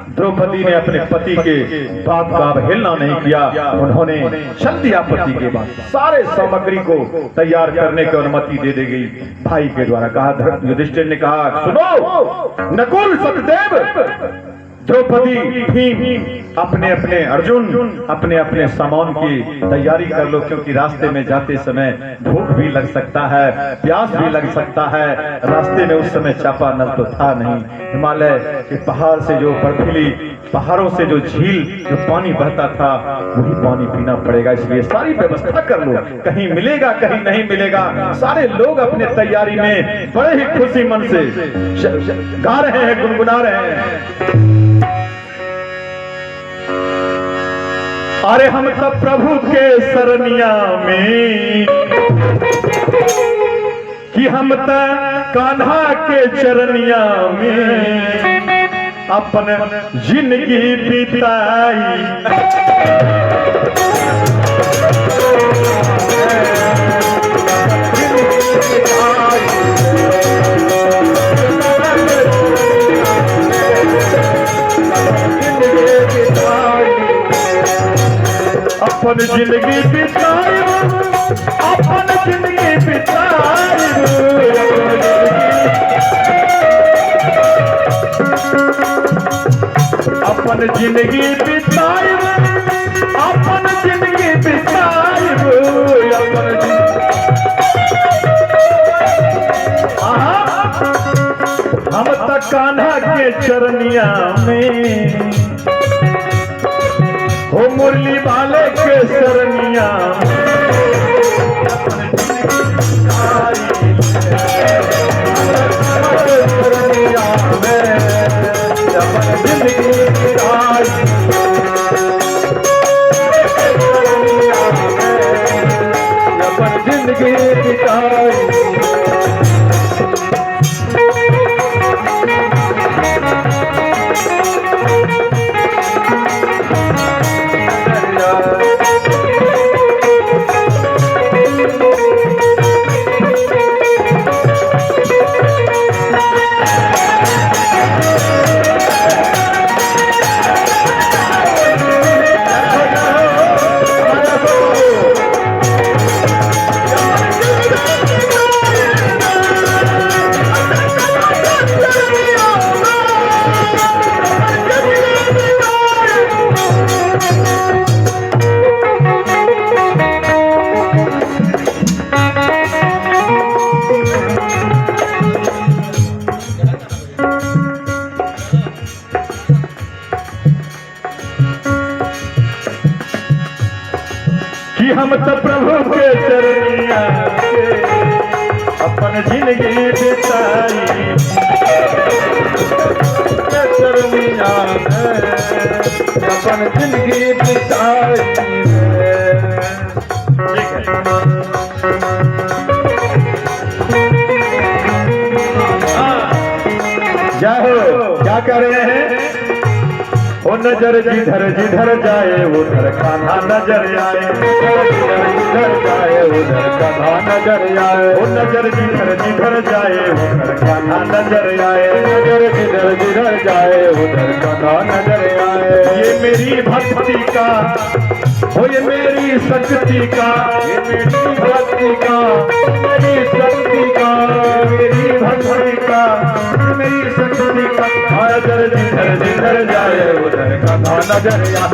द्रौपदी ने अपने पति के बात का अवहेलना नहीं किया, उन्होंने चल दिया पति के बाद। सारे सामग्री को तैयार करने की अनुमति दे दी गई भाई के द्वारा। कहा युधिष्ठिर ने कहा सुनो नकुल सचदेव, द्रौपदी भीम अपने अपने अर्जुन अपने अपने सामान की तैयारी कर लो, क्योंकि रास्ते में जाते समय भूख भी लग सकता है, प्यास भी लग सकता है। रास्ते में उस समय चापा नल तो था नहीं, हिमालय के पहाड़ से जो बर्फीली पहाड़ों से जो झील जो पानी बहता था वही पानी पीना पड़ेगा, इसलिए सारी व्यवस्था कर लो, कहीं मिलेगा कहीं नहीं मिलेगा। सारे लोग अपने तैयारी में बड़े ही खुशी मन से गा रहे हैं, गुनगुना रहे हैं। अरे हम तो प्रभु के सरनिया में, कि हम तो कान्हा के चरनिया में अपन जिंदगी बिताई। अपन जिंदगी बिताई, अपन जिंदगी बिताई, अपन जिंदगी बिताई, अपन जिंदगी बिताई, हम तक कान्हा के चरनिया में हो मुरली वाले के सरनिया जिंदगी बिताई। कि हम तो प्रभु के चरनिया अपन जिंदगी बिताई, चरनिया अपन जिंदगी बिताई। जाओ क्या कर रहे हैं? ओ नजर जिधर जिधर जाए उधर कान्हा नजर आए, जिधर जाए उधर कान्हा नजर आए। ओ नजर जिधर जिधर जाए उधर कान्हा नजर आए, नजर जिधर जिधर जाए उधर कान्हा नजर आए। ये मेरी भक्ति का हो, ये मेरी शक्ति का, ये मेरी भक्ति का, मेरी शक्ति का, मेरी भक्ति का, मेरी शक्ति का। नजर जिधर जिधर जाए उधर कान्हा नजर आए।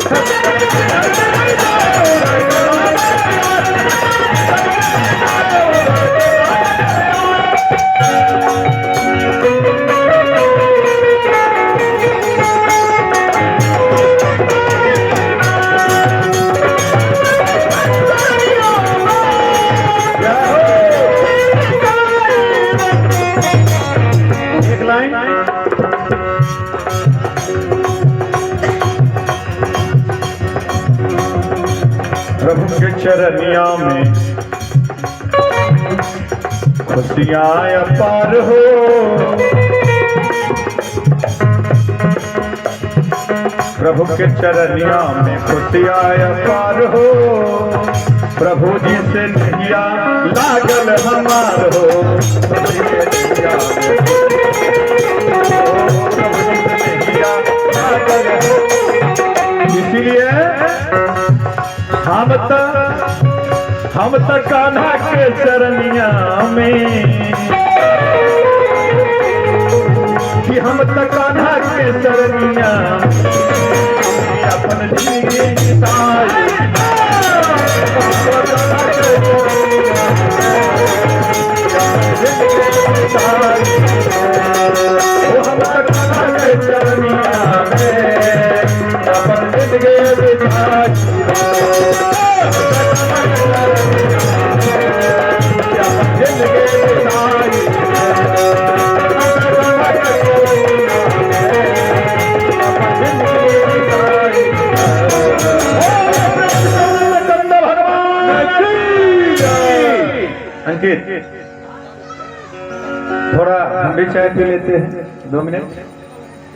लाइन प्रभु के चरनिया में खुशियाँ अपार हो, प्रभु के चरनिया में खुशियाँ अपार हो, प्रभु जी से नैया लागल हमार हो, प्रभु जी से नैया लागल हो। इसलिए हम त कान्हा के चरनिया में, कि हम त कान्हा के चरनिया अपन जिंदगी बिताई, हम त कान्हा के चरनिया में अपन जिंदगी बिताई। अंकित, थोड़ा हम भी चाय पी लेते हैं, 2 मिनट।